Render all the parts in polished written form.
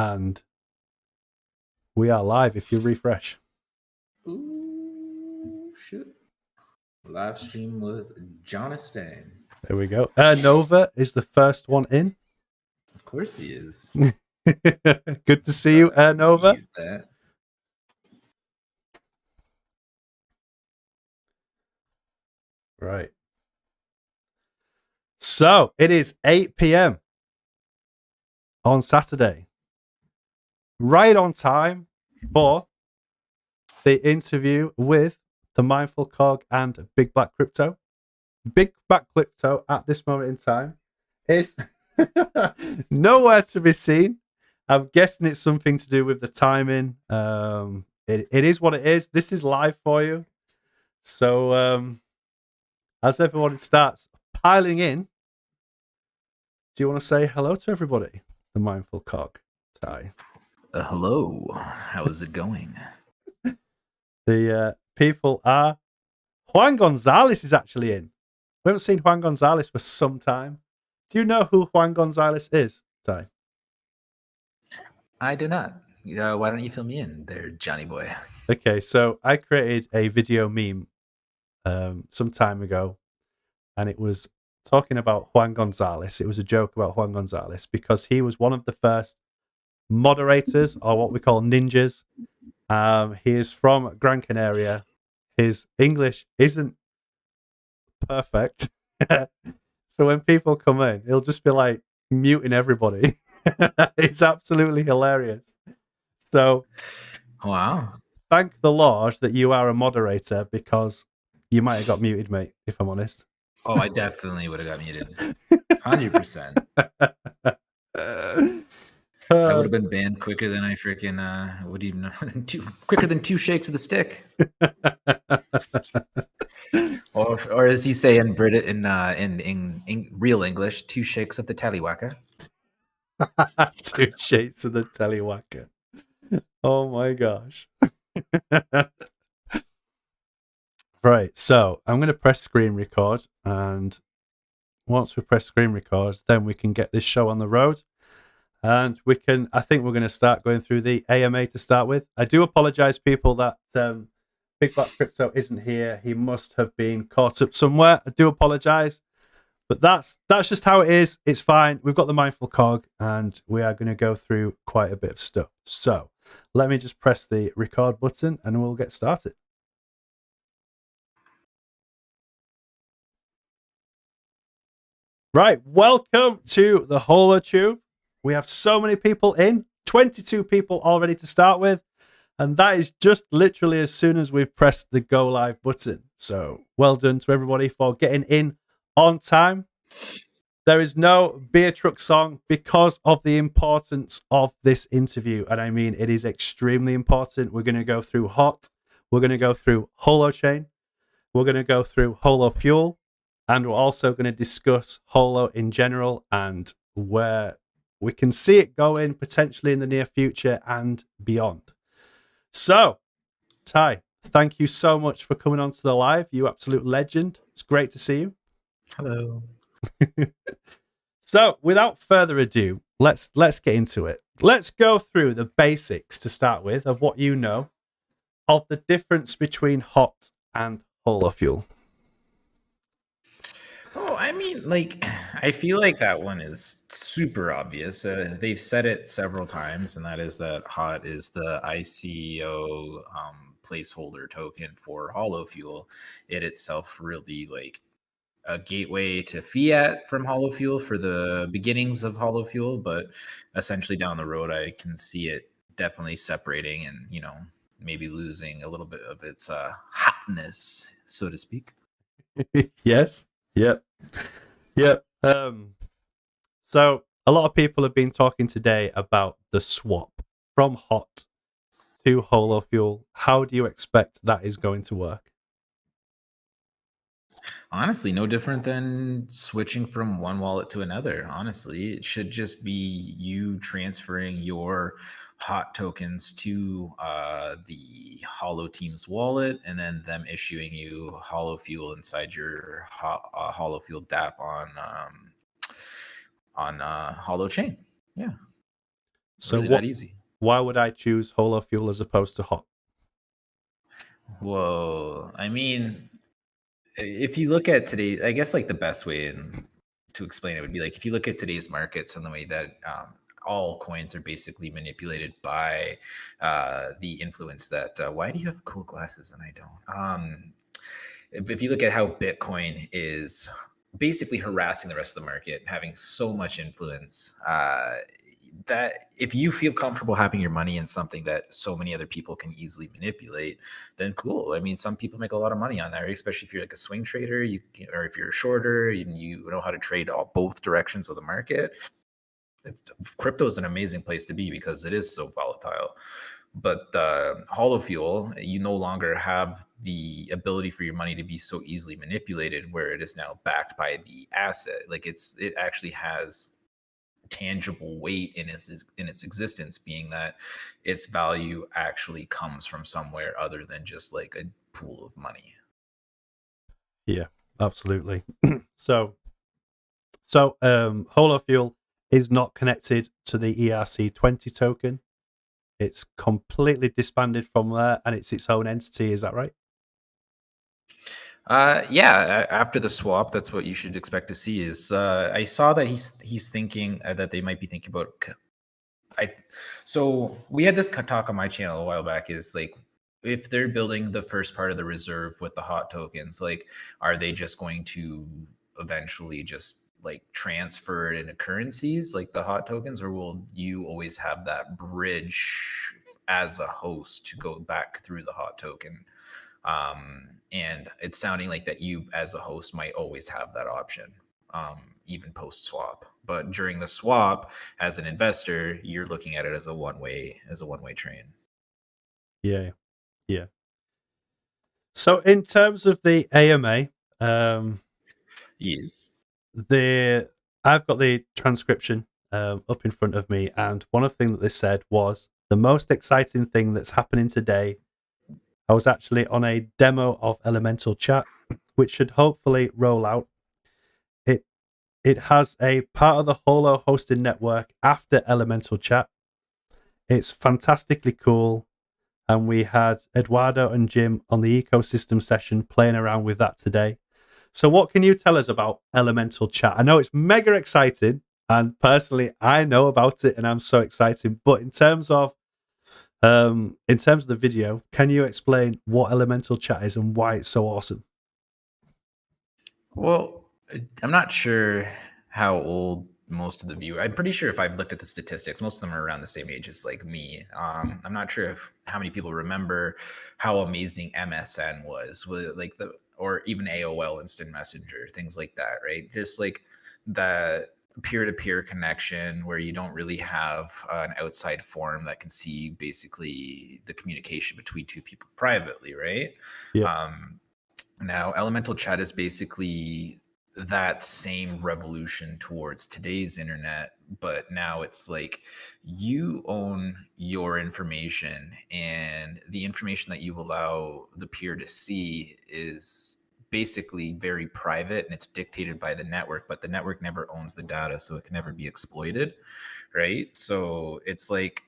And we are live if you refresh. Ooh, shoot. Live stream with Jonathan. There we go. Nova is the first one in. Of course he is. Good to see you, Nova. That. Right. So it is 8 p.m. on Saturday. Right on time for the interview with the Mindful Cog and Big Black Crypto. Big Black Crypto at this moment in time is nowhere to be seen. I'm guessing it's something to do with the timing. It is what it is. This is live for you. So as everyone starts piling in, do you want to say hello to everybody? The Mindful Cog, Ty. Hello. How is it going? The people are... Juan Gonzalez is actually in. We haven't seen Juan Gonzalez for some time. Do you know who Juan Gonzalez is, Ty? I do not. Why don't you fill me in there, Johnny boy? Okay, so I created a video meme some time ago, and it was talking about Juan Gonzalez. It was a joke about Juan Gonzalez because he was one of the first moderators, or what we call ninjas. He is from Gran Canaria. His English isn't perfect. So when people come in, he'll just be like muting everybody. It's absolutely hilarious. So, wow. Thank the Lord that you are a moderator, because you might have got muted, mate, if I'm honest. Oh, I definitely would have got muted. 100%. I would have been banned quicker than I freaking would even know. Quicker than 2 shakes of the stick. or as you say in real English, 2 shakes of the tallywhacker. 2 shakes of the tallywhacker. Oh my gosh. Right, so I'm going to press screen record, and once we press screen record, then we can get this show on the road. And I think we're going to start going through the AMA to start with. I do apologize, people, that Big Black Crypto isn't here. He must have been caught up somewhere. I do apologize. But that's just how it is. It's fine. We've got the Mindful Cog, and we are going to go through quite a bit of stuff. So let me just press the record button, and we'll get started. Right, welcome to the Holochain. We have so many people in, 22 people already to start with, and that is just literally as soon as we've pressed the go live button. So well done to everybody for getting in on time. There is no beer truck song because of the importance of this interview, and I mean it is extremely important. We're going to go through HOT, we're going to go through Holochain, we're going to go through Holo Fuel, and we're also going to discuss Holo in general and where we can see it going potentially in the near future and beyond. So, Ty, thank you so much for coming on to the live. You absolute legend. It's great to see you. Hello. So, without further ado, let's get into it. Let's go through the basics to start with of what you know of the difference between HOT and Holo Fuel. Oh, I mean, like, I feel like that one is super obvious. They've said it several times, and that is that HOT is the ICO placeholder token for Holo Fuel. It itself really like a gateway to fiat from Holo Fuel for the beginnings of Holo Fuel, but essentially down the road, I can see it definitely separating and, you know, maybe losing a little bit of its hotness, so to speak. Yes. Yep. So a lot of people have been talking today about the swap from HOT to Holo Fuel. How do you expect that is going to work? Honestly, no different than switching from one wallet to another. Honestly, it should just be you transferring your HOT tokens to the Holo Team's wallet, and then them issuing you Holo Fuel inside your Holo Fuel DApp on Holochain. Yeah. So Really that easy. why would I choose Holo Fuel as opposed to Hot? Well, I mean, if you look at today, I guess like the best way to explain it would be like if you look at today's markets and the way that all coins are basically manipulated by the influence that. Why do you have cool glasses and I don't? If you look at how Bitcoin is basically harassing the rest of the market, having so much influence, that if you feel comfortable having your money in something that so many other people can easily manipulate, then cool. I mean, some people make a lot of money on that, right? Especially if you're like a swing trader, or if you're a shorter and you know how to trade both directions of the market. Crypto is an amazing place to be because it is so volatile. But hollow fuel, you no longer have the ability for your money to be so easily manipulated, where it is now backed by the asset. Like it actually has tangible weight in its existence, being that its value actually comes from somewhere other than just like a pool of money. Yeah, absolutely. so Holo Fuel is not connected to the ERC20 token. It's completely disbanded from there, and it's its own entity. Is that right? Yeah. After the swap, that's what you should expect to see. Is I saw that he's thinking that they might be thinking about. So we had this talk on my channel a while back. Is like if they're building the first part of the reserve with the hot tokens, like are they just going to eventually just like transfer it into currencies like the hot tokens, or will you always have that bridge as a host to go back through the hot token? And it's sounding like that you as a host might always have that option, even post swap. But during the swap, as an investor, you're looking at it as a one-way train. Yeah, yeah. So in terms of the AMA, Yes. I've got the transcription up in front of me, and one of the things that they said was the most exciting thing that's happening today. I was actually on a demo of Elemental Chat, which should hopefully roll out. It has a part of the Holo hosting network after Elemental Chat. It's fantastically cool, and we had Eduardo and Jim on the ecosystem session playing around with that today. So what can you tell us about Elemental Chat? I know it's mega exciting, and personally I know about it and I'm so excited, but in terms of the video, can you explain what Elemental Chat is and why it's so awesome? Well, I'm not sure how old most of the viewers. I'm pretty sure if I've looked at the statistics, most of them are around the same age as like me. I'm not sure if how many people remember how amazing MSN was, with like or even AOL Instant Messenger, things like that, right? Just like the peer-to-peer connection where you don't really have an outside forum that can see basically the communication between two people privately, right? Yeah. Now, Elemental Chat is basically that same revolution towards today's internet, but now it's like you own your information, and the information that you allow the peer to see is basically very private and it's dictated by the network, but the network never owns the data, so it can never be exploited, right? So it's like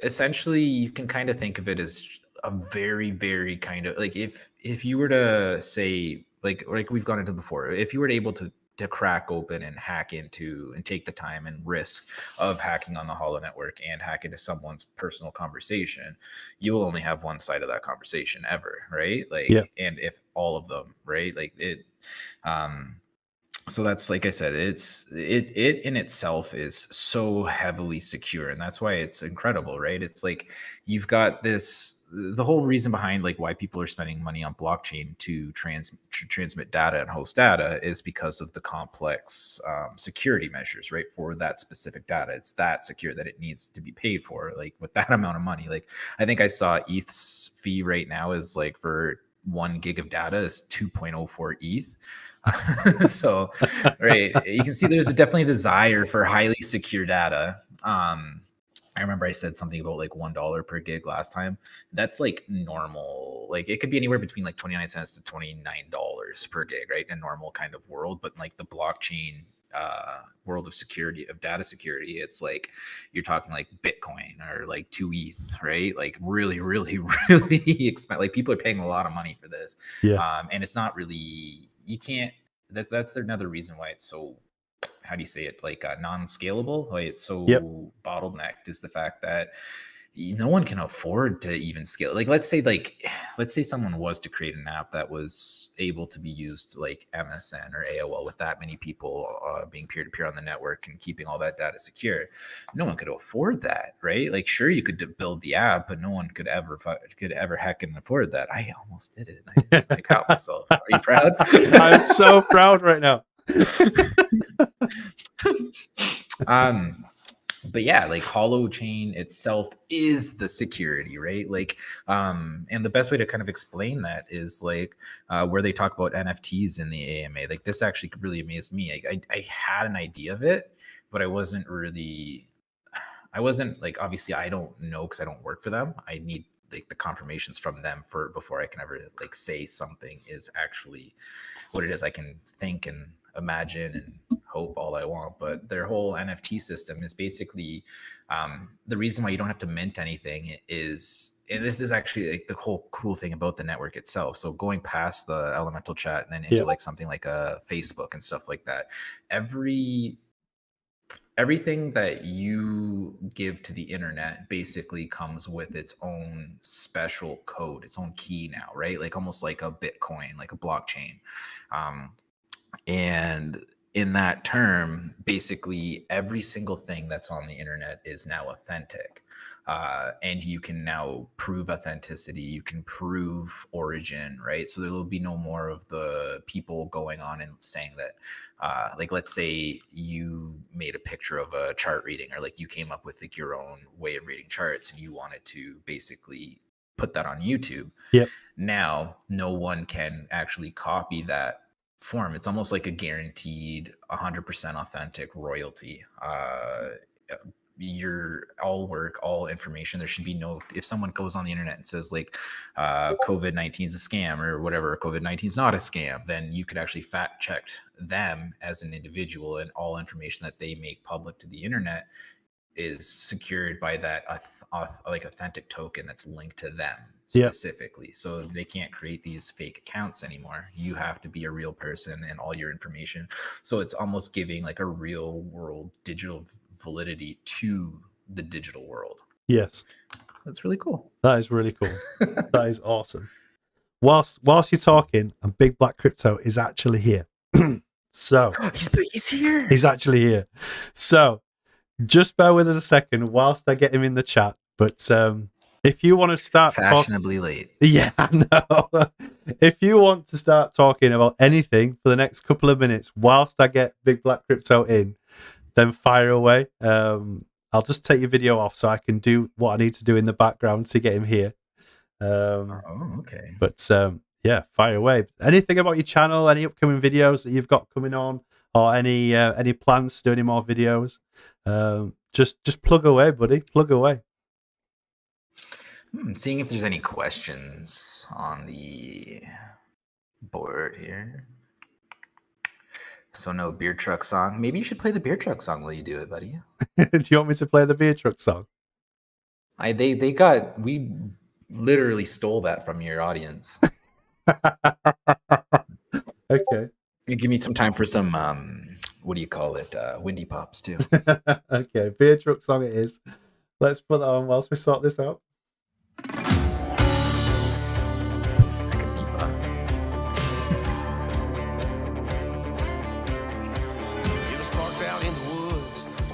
essentially you can kind of think of it as a very very kind of like if you were to say like we've gone into before, if you were able to crack open and hack into and take the time and risk of hacking on the Holo network and hack into someone's personal conversation, you will only have one side of that conversation ever, right? Yeah. Like, and if all of them, right, like it so that's like I said, it in itself is so heavily secure, and that's why it's incredible, right? It's like you've got the whole reason behind like why people are spending money on blockchain to transmit data and host data is because of the complex security measures, right? For that specific data, it's that secure that it needs to be paid for. Like with that amount of money, like I think I saw ETH's fee right now is like for 1 gig of data is 2.04 ETH. So, right, you can see there's definitely a desire for highly secure data. I remember I said something about like $1 per gig last time. That's like normal. Like it could be anywhere between like 29 cents to $29 per gig, right? In a normal kind of world. But like the blockchain world of security, of data security, it's like you're talking like Bitcoin or like 2 ETH, right? Like really, really, really expensive. Like people are paying a lot of money for this. Yeah. And it's not really, you can't, that's another reason why it's so, how do you say it, like non-scalable, why it's so Yep. bottlenecked, is the fact that no one can afford to even scale. Like let's say someone was to create an app that was able to be used like MSN or AOL with that many people being peer-to-peer on the network and keeping all that data secure. No one could afford that, right? Like sure, you could build the app, but no one could ever heckin' afford that. I almost did it. I didn't like out myself. Are you proud? I'm so proud right now. But yeah, like Holochain itself is the security, right? Like, and the best way to kind of explain that is like where they talk about NFTs in the AMA. Like this actually really amazed me. I had an idea of it, but I wasn't like, obviously I don't know because I don't work for them. I need like the confirmations from them before I can ever like say something is actually what it is. I can think and imagine and hope all I want, but their whole NFT system is basically the reason why you don't have to mint anything is, and this is actually like the whole cool thing about the network itself. So going past the elemental chat and then into like something like a Facebook and stuff like that, everything that you give to the internet basically comes with its own special code, its own key now, right? Like almost like a Bitcoin, like a blockchain. And in that term, basically every single thing that's on the internet is now authentic. And you can now prove authenticity. You can prove origin, right? So there will be no more of the people going on and saying that, like, let's say you made a picture of a chart reading, or like you came up with like your own way of reading charts and you wanted to basically put that on YouTube. Yep. Now, no one can actually copy that form. It's almost like a guaranteed 100% authentic royalty. Your all work, all information, there should be no, if someone goes on the internet and says like COVID-19 is a scam or whatever, COVID-19 is not a scam, then you could actually fact check them as an individual, and all information that they make public to the internet is secured by that like authentic token that's linked to them specifically. Yep. So they can't create these fake accounts anymore. You have to be a real person and all your information. So it's almost giving like a real world digital validity to the digital world. Yes. That's really cool. That is really cool. That is awesome. Whilst you're talking, and Big Black Crypto is actually here. So he's here. He's actually here. So just bear with us a second whilst I get him in the chat. But if you want to start fashionably late. Yeah, no. If you want to start talking about anything for the next couple of minutes whilst I get Big Black Crypto in, then fire away. I'll just take your video off so I can do what I need to do in the background to get him here. Okay. But yeah, fire away. Anything about your channel, any upcoming videos that you've got coming on, or any plans to do any more videos? Just plug away, buddy. Plug away. Seeing if there's any questions on the board here. So no beer truck song. Maybe you should play the beer truck song while you do it, buddy. Do you want me to play the beer truck song? We literally stole that from your audience. Okay. You give me some time for some what do you call it? Windy pops too. Okay, beer truck song it is. Let's put that on whilst we sort this out.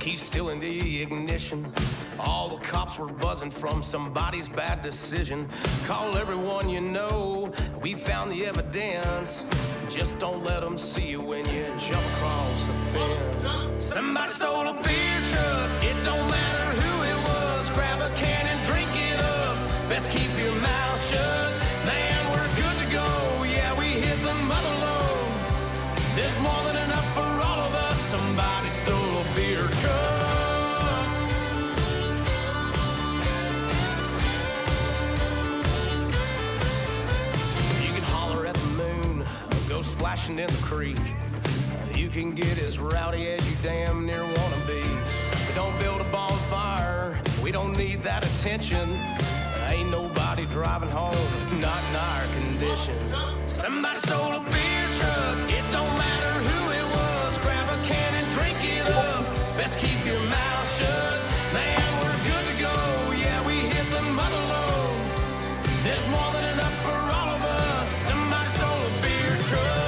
Keys still in the ignition. All the cops were buzzing from somebody's bad decision. Call everyone you know. We found the evidence. Just don't let them see you when you jump across the fence. Somebody stole a beer truck. It don't matter who it was. Grab a can and drink it up. Best keep your mouth shut. Man, we're good to go. Yeah, we hit the mother load. There's more than enough for all of us. Somebody stole a beer truck. You can holler at the moon, go splashing in the creek. You can get as rowdy as you damn near wanna be. We don't build a bonfire, we don't need that attention. Ain't nobody driving home, not in our condition. Somebody stole a beer truck, it don't matter who it was. Grab a can and drink it up, best keep your mouth shut. Man, we're good to go, yeah, we hit the mother load. There's more than enough for all of us. Somebody stole a beer truck.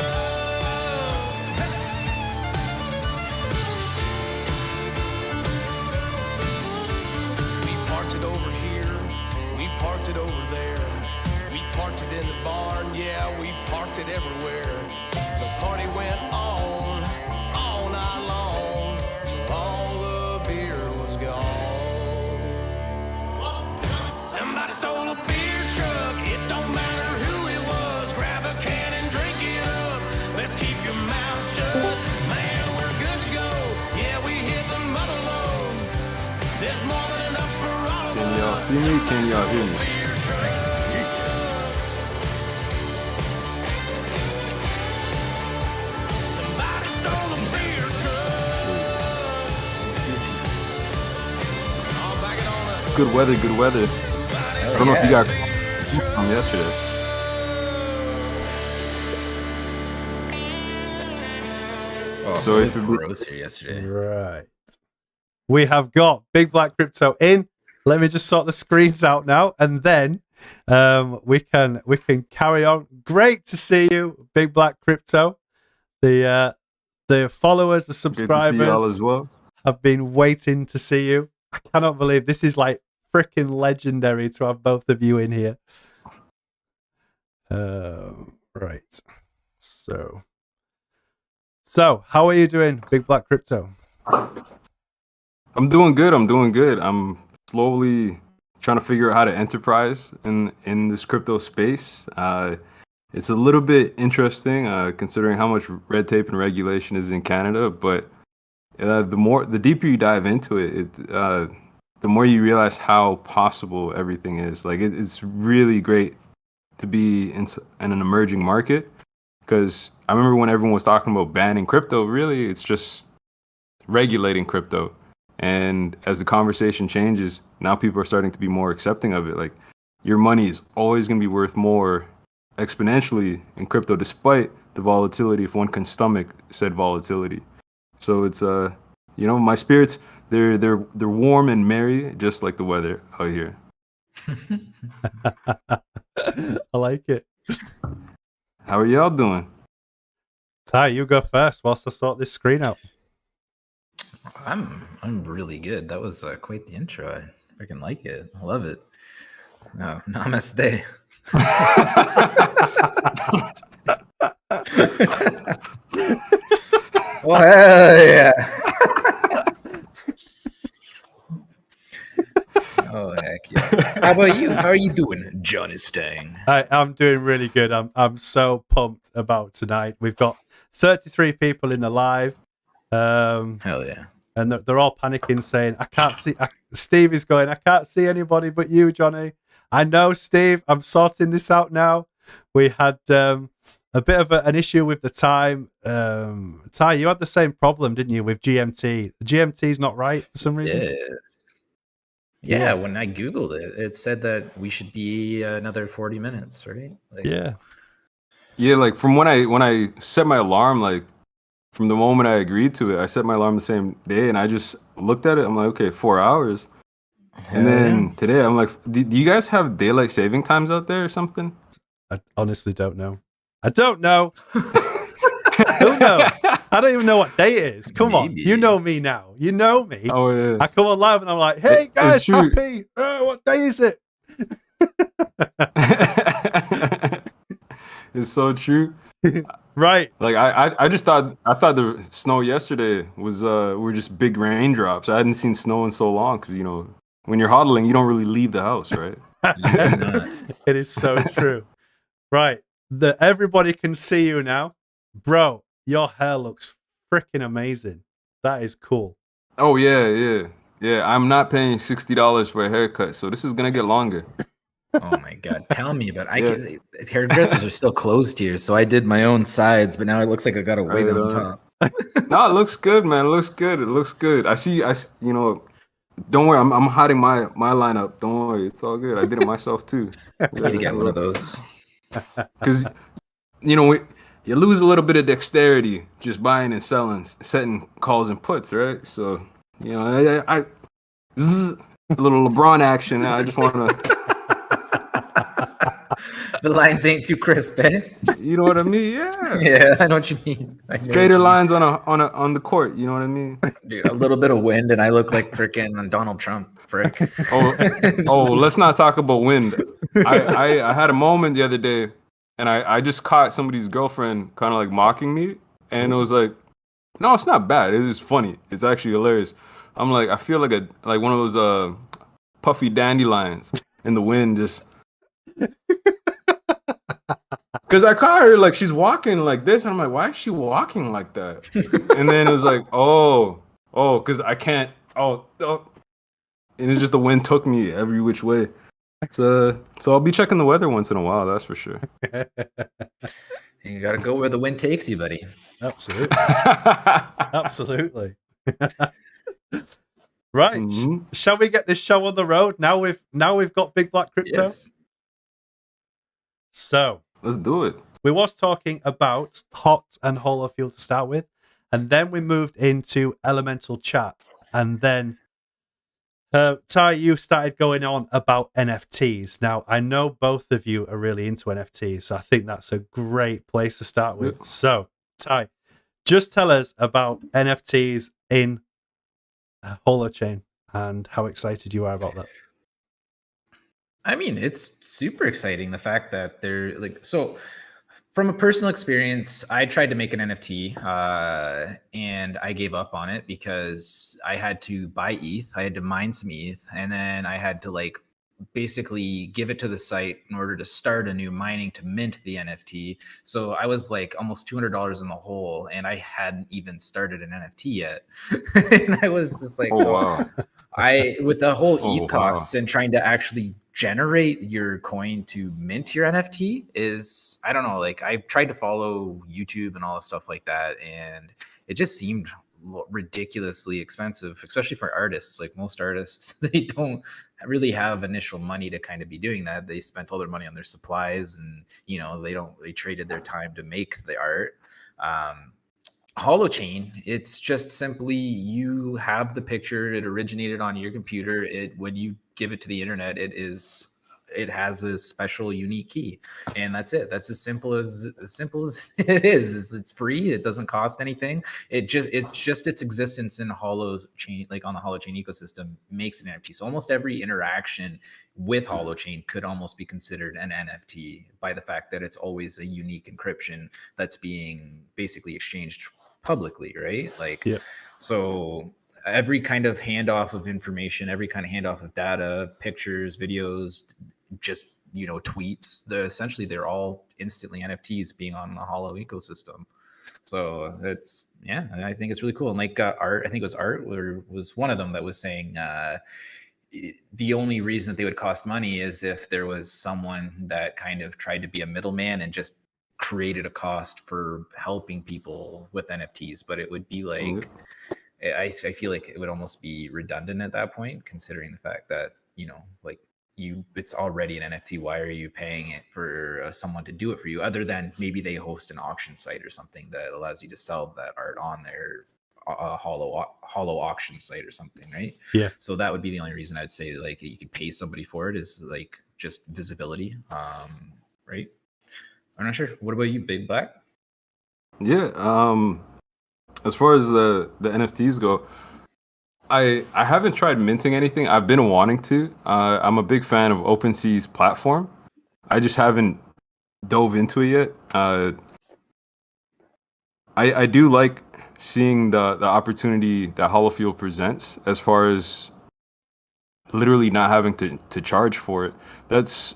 We parked it over here, we parked it over there. We parked it in the barn, yeah, we parked it everywhere. The party went on all night long, till all the beer was gone. Somebody stole a beer truck, it don't matter who it was. Grab a can and drink it up, let's keep your mouth shut. Man, we're good to go, yeah, we hit the mother load. There's more than enough for all of us. Can y'all see me? Can y'all hear me? Somebody stole a beer truck. I'll back it on up. Good weather, good weather. I don't know if you got from yesterday. Oh, So it if was it- gross here yesterday. Right. We have got Big Black Crypto in. Let me just sort the screens out now, and then we can carry on. Great to see you, Big Black Crypto. The followers, the Good to see subscribers y'all as well. have been waiting to see you. I cannot believe this is like freaking legendary to have both of you in here. Right. So how are you doing, Big Black Crypto? I'm doing good. I'm slowly trying to figure out how to enterprise in this crypto space. It's a little bit interesting considering how much red tape and regulation is in Canada, but the deeper you dive into it, the more you realize how possible everything is. Like it's really great to be in an emerging market, because I remember when everyone was talking about banning crypto, really it's just regulating crypto. And as the conversation changes, now people are starting to be more accepting of it. Like your money is always going to be worth more exponentially in crypto, despite the volatility, if one can stomach said volatility. So it's my spirits, they're warm and merry, just like the weather out here. I like it. How are y'all doing? Ty, you go first whilst I sort this screen out. I'm really good. That was quite the intro. I freaking like it. I love it. No, namaste. Well, hell yeah. Oh heck yeah. How about you? How are you doing, Johnny Stang? I'm doing really good. I'm so pumped about tonight. We've got 33 people in the live. Hell yeah. And they're all panicking, saying, I can't see. Steve is going, I can't see anybody but you, Johnny. I know, Steve. I'm sorting this out now. We had a bit of an issue with the time. Ty, you had the same problem, didn't you, with GMT? The GMT's not right for some reason? Yes. Yeah, when I Googled it, it said that we should be another 40 minutes, right? Like, Yeah. Yeah, like from when I set my alarm, like from the moment I agreed to it, I set my alarm the same day, and I just looked at it. I'm like, okay, 4 hours. And then today, I'm like, do you guys have daylight saving times out there or something? I honestly don't know. I don't know. I don't know. I don't even know what day it is. Come on. Maybe. You know me now. You know me. Oh yeah. I come on live and I'm like, hey guys, It's true. happy. What day is it? It's so true. Right. Like I thought the snow yesterday was were just big raindrops. I hadn't seen snow in so long, because when you're hodling, you don't really leave the house, right? It is so true. Right. Everybody can see you now. Bro, your hair looks freaking amazing. That is cool. Oh yeah. I'm not paying $60 for a haircut, so this is gonna get longer. Oh my god, tell me about it. Hairdressers are still closed here, so I did my own sides, but now it looks like I got a wig on top. No, it looks good, man. It looks good. It looks good. You know, don't worry. I'm hiding my lineup. Don't worry. It's all good. I did it myself too. I need to get one of those. Because, you know, you lose a little bit of dexterity just buying and selling, setting calls and puts, right? So, you know, a little LeBron action. I just want to. The lines ain't too crisp, eh? You know what I mean? Yeah. Yeah, I know what you mean. Straighter lines on the court. You know what I mean? Dude, a little bit of wind, and I look like freaking Donald Trump. Frick. Let's not talk about wind. I had a moment the other day, and I just caught somebody's girlfriend kind of like mocking me, and it was like, no, it's not bad. It's just funny. It's actually hilarious. I'm like, I feel like one of those puffy dandelions in the wind, just. Because I caught her like she's walking like this, and I'm like, why is she walking like that? And then it was like, because I can't. And it's just the wind took me every which way. So I'll be checking the weather once in a while. That's for sure. You gotta go where the wind takes you, buddy. Absolutely, absolutely. Right. Mm-hmm. Shall we get this show on the road? Now we've got Big Black Crypto. Yes. So Let's do it. we was talking about Hot and Holo Fuel to start with, and then we moved into Elemental Chat, and then Ty, you started going on about NFTs. Now, I know both of you are really into NFTs, so I think that's a great place to start with. So, Ty, just tell us about NFTs in Holochain and how excited you are about that. I mean, it's super exciting. The fact that they're like, so from a personal experience, I tried to make an NFT and I gave up on it because I had to buy ETH. I had to mine some ETH, and then I had to like basically give it to the site in order to start a new mining to mint the NFT. So I was like almost $200 in the hole, and I hadn't even started an NFT yet. And I was just like, wow. I, with the whole ETH costs and trying to actually generate your coin to mint your NFT is, I don't know, like I've tried to follow YouTube and all the stuff like that, and it just seemed ridiculously expensive, especially for artists. Like most artists, they don't really have initial money to kind of be doing that. They spent all their money on their supplies, and you know, they traded their time to make the art. Holochain, it's just simply you have the picture, it originated on your computer. When you give it to the internet, it has a special unique key, and that's it. That's as simple as it is. It's free. It doesn't cost anything. It's just its existence in Holochain, like on the Holochain ecosystem, makes an NFT. So almost every interaction with Holochain could almost be considered an NFT by the fact that it's always a unique encryption that's being basically exchanged publicly, right? Like, yeah. So every kind of handoff of information, every kind of handoff of data, pictures, videos, just, you know, tweets, essentially they're all instantly NFTs being on the Holo ecosystem. So it's, yeah, I think it's really cool. And like Art, I think it was Art was one of them that was saying the only reason that they would cost money is if there was someone that kind of tried to be a middleman and just created a cost for helping people with NFTs. But it would be like, I feel like it would almost be redundant at that point, considering the fact that, you know, like it's already an NFT. Why are you paying it for someone to do it for you, other than maybe they host an auction site or something that allows you to sell that art on their Holo auction site or something, right? Yeah. So that would be the only reason I'd say like you could pay somebody for it, is like just visibility, right? I'm not sure. What about you, Big Black? Yeah. As far as the NFTs go, I haven't tried minting anything. I've been wanting to. I'm a big fan of OpenSea's platform. I just haven't dove into it yet. I do like seeing the opportunity that Holofuel presents, as far as literally not having to charge for it. That's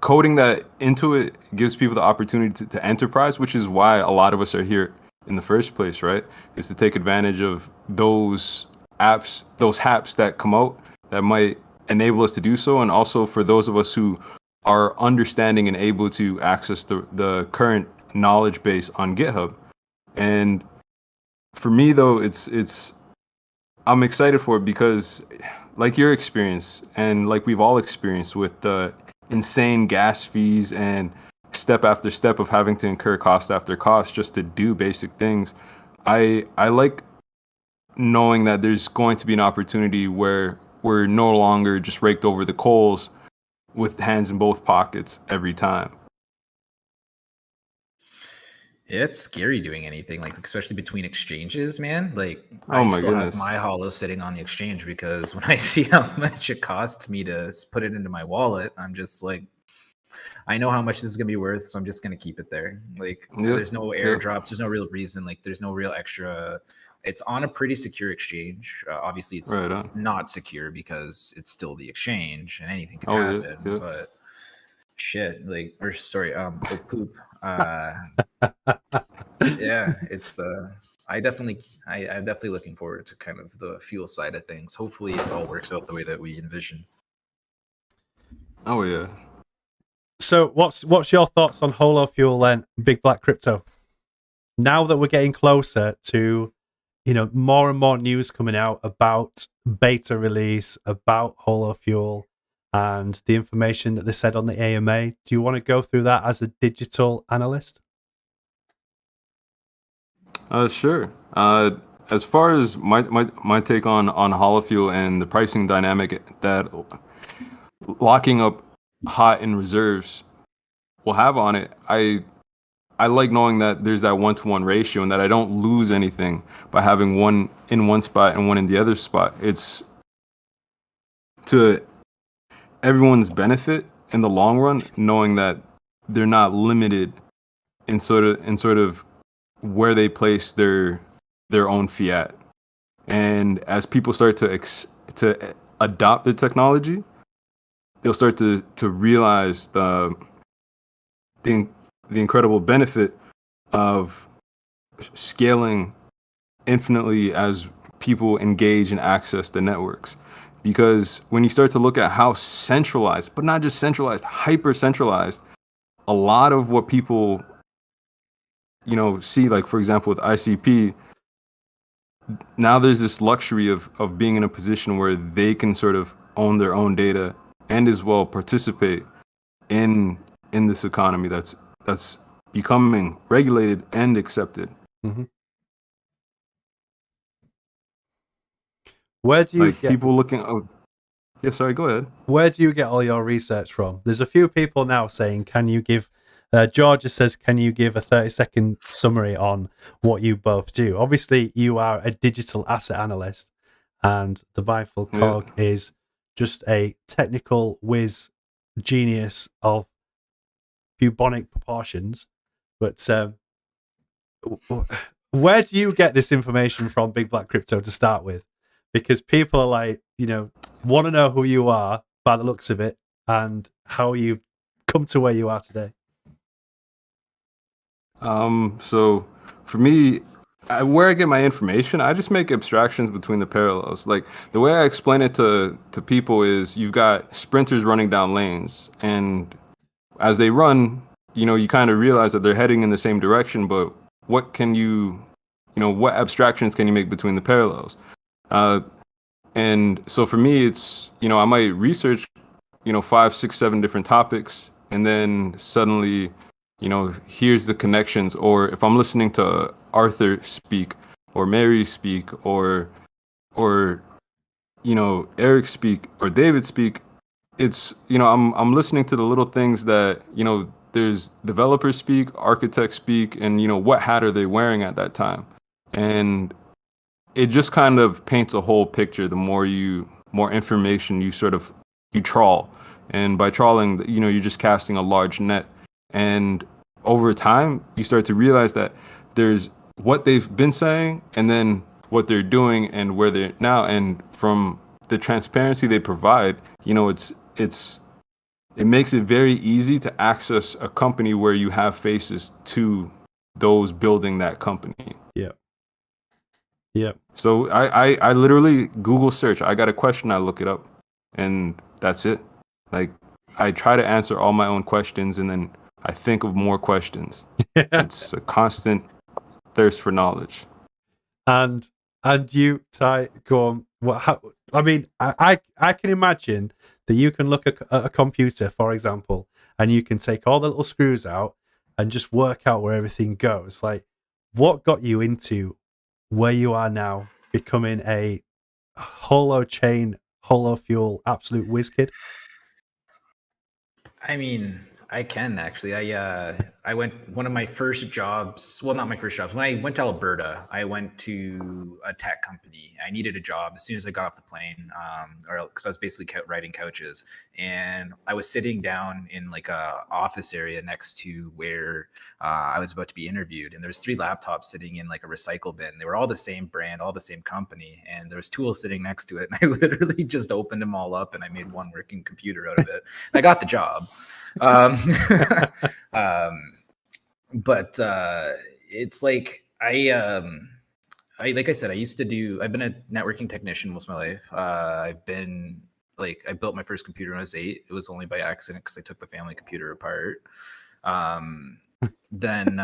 coding that into it gives people the opportunity to enterprise, which is why a lot of us are here in the first place, right? Is to take advantage of those apps, those haps that come out that might enable us to do so. And also for those of us who are understanding and able to access the current knowledge base on GitHub. And for me though, I'm excited for it because, like your experience and like we've all experienced with the insane gas fees and step after step of having to incur cost after cost just to do basic things, I like knowing that there's going to be an opportunity where we're no longer just raked over the coals with hands in both pockets every time. Yeah, it's scary doing anything, like especially between exchanges, man. Like Oh I my still goodness. have my Holo sitting on the exchange because when I see how much it costs me to put it into my wallet, I'm just like, I know how much this is gonna be worth, so I'm just gonna keep it there. Like Yeah, there's no yeah. airdrops, there's no real reason, like there's no real extra. It's on a pretty secure exchange. Obviously, it's Right on. not secure because it's still the exchange and anything can Oh, yeah, happen. yeah. But shit, like or sorry, oh poop. Yeah, it's I'm definitely looking forward to kind of the fuel side of things. Hopefully it all works out the way that we envision. Oh yeah. So what's your thoughts on Holo Fuel then, Big Black Crypto? Now that we're getting closer to, more and more news coming out about beta release, about Holo Fuel, and the information that they said on the AMA, do you want to go through that as a digital analyst? Sure. As far as my take on Holofuel and the pricing dynamic that locking up hot in reserves will have on it, I like knowing that there's that 1-to-1 ratio and that I don't lose anything by having one in one spot and one in the other spot. It's to everyone's benefit in the long run, knowing that they're not limited in sort of where they place their own fiat. And as people start to adopt the technology, they'll start to realize the incredible benefit of scaling infinitely as people engage and access the networks. Because when you start to look at how centralized, but not just centralized, hyper centralized, a lot of what people see, like for example with ICP, now there's this luxury of being in a position where they can sort of own their own data and as well participate in this economy that's becoming regulated and accepted. Mm-hmm. Where do you get people looking? Oh, yeah. Sorry. Go ahead. Where do you get all your research from? There's a few people now saying, "Can you give?" Georgia says, "Can you give a 30-second summary on what you both do?" Obviously, you are a digital asset analyst, and the TheMindfulCog is just a technical whiz genius of bubonic proportions. But where do you get this information from, Big Black Crypto, to start with? Because people are like, want to know who you are by the looks of it and how you've come to where you are today. So for me, where I get my information, I just make abstractions between the parallels. Like the way I explain it to people is you've got sprinters running down lanes, and as they run, you kind of realize that they're heading in the same direction, but what can what abstractions can you make between the parallels? And so for me, it's, I might research, 5, 6, 7 different topics, and then suddenly, here's the connections. Or if I'm listening to Arthur speak, or Mary speak, or Eric speak, or David speak, it's, I'm listening to the little things that, there's developers speak, architects speak, and, what hat are they wearing at that time? And it just kind of paints a whole picture. The more information you trawl, and by trawling, you're just casting a large net. And over time, you start to realize that there's what they've been saying, and then what they're doing, and where they're now. And from the transparency they provide, it makes it very easy to access a company where you have faces to those building that company. Yeah. Yeah. So I literally Google search. I got a question, I look it up, and that's it. Like I try to answer all my own questions, and then I think of more questions. It's a constant thirst for knowledge. And you, Ty, go on. I mean, I can imagine that you can look at a computer, for example, and you can take all the little screws out and just work out where everything goes. Like, what got you into where you are now, becoming a Holochain, Holofuel absolute whiz kid? I mean, I can actually. I went one of my first jobs. Well, not my first jobs. When I went to Alberta, I went to a tech company. I needed a job as soon as I got off the plane, or because I was basically riding couches, and I was sitting down in like a office area next to where I was about to be interviewed, and there was 3 laptops sitting in like a recycle bin. They were all the same brand, all the same company, and there was tools sitting next to it. And I literally just opened them all up, and I made one working computer out of it. I got the job. But it's like like I said, I've been a networking technician most of my life. I've been like, I built my first computer when I was 8. It was only by accident because I took the family computer apart. Then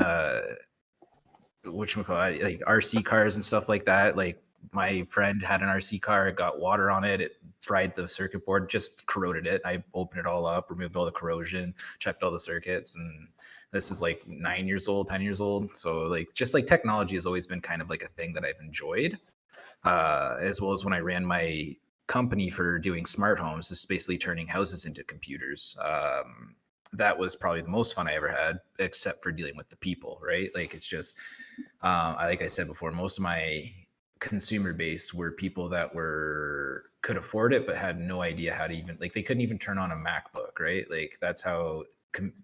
whatchamacallit, like RC cars and stuff like that. Like, my friend had an RC car, it got water on it, it fried the circuit board, just corroded it. I opened it all up, removed all the corrosion, checked all the circuits, and this is like 9 years old, 10 years old. So like, just like technology has always been kind of like a thing that I've enjoyed, as well as when I ran my company for doing smart homes, just basically turning houses into computers. That was probably the most fun I ever had, except for dealing with the people, right? Like, it's just, like I said before, most of my consumer base were people that could afford it, but had no idea how to even, like, they couldn't even turn on a MacBook, right? Like, that's how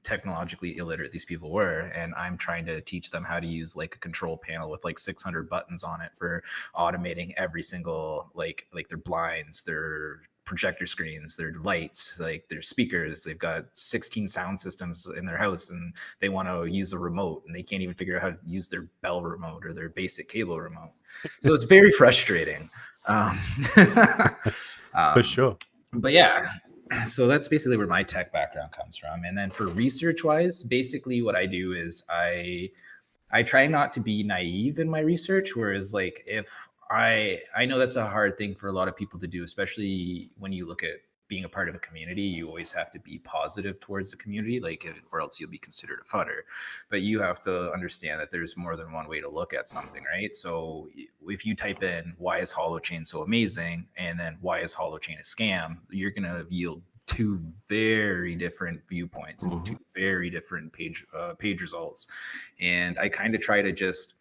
technologically illiterate these people were. And I'm trying to teach them how to use like a control panel with like 600 buttons on it for automating every single, like their blinds, their projector screens, their lights, like their speakers. They've got 16 sound systems in their house, and they want to use a remote, and they can't even figure out how to use their Bell remote or their basic cable remote. So it's very frustrating. For sure. But yeah, so that's basically where my tech background comes from. And then for research wise, basically what I do is I try not to be naive in my research. Whereas like, if I know that's a hard thing for a lot of people to do, especially when you look at being a part of a community. You always have to be positive towards the community, like, or else you'll be considered a fudder. But you have to understand that there's more than one way to look at something, right? So if you type in, why is Holochain so amazing? And then, why is Holochain a scam? You're going to yield 2 very different viewpoints and 2 very different page results. And I kind of try to just,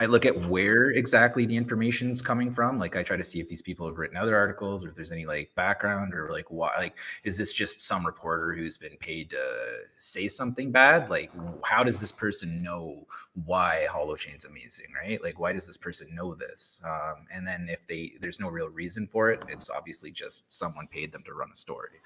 I look at where exactly the information's coming from. Like, I try to see if these people have written other articles, or if there's any like background, or like, why, like, is this just some reporter who's been paid to say something bad? Like, how does this person know why Holochain's amazing, right? Like, why does this person know this? And then if there's no real reason for it, it's obviously just someone paid them to run a story.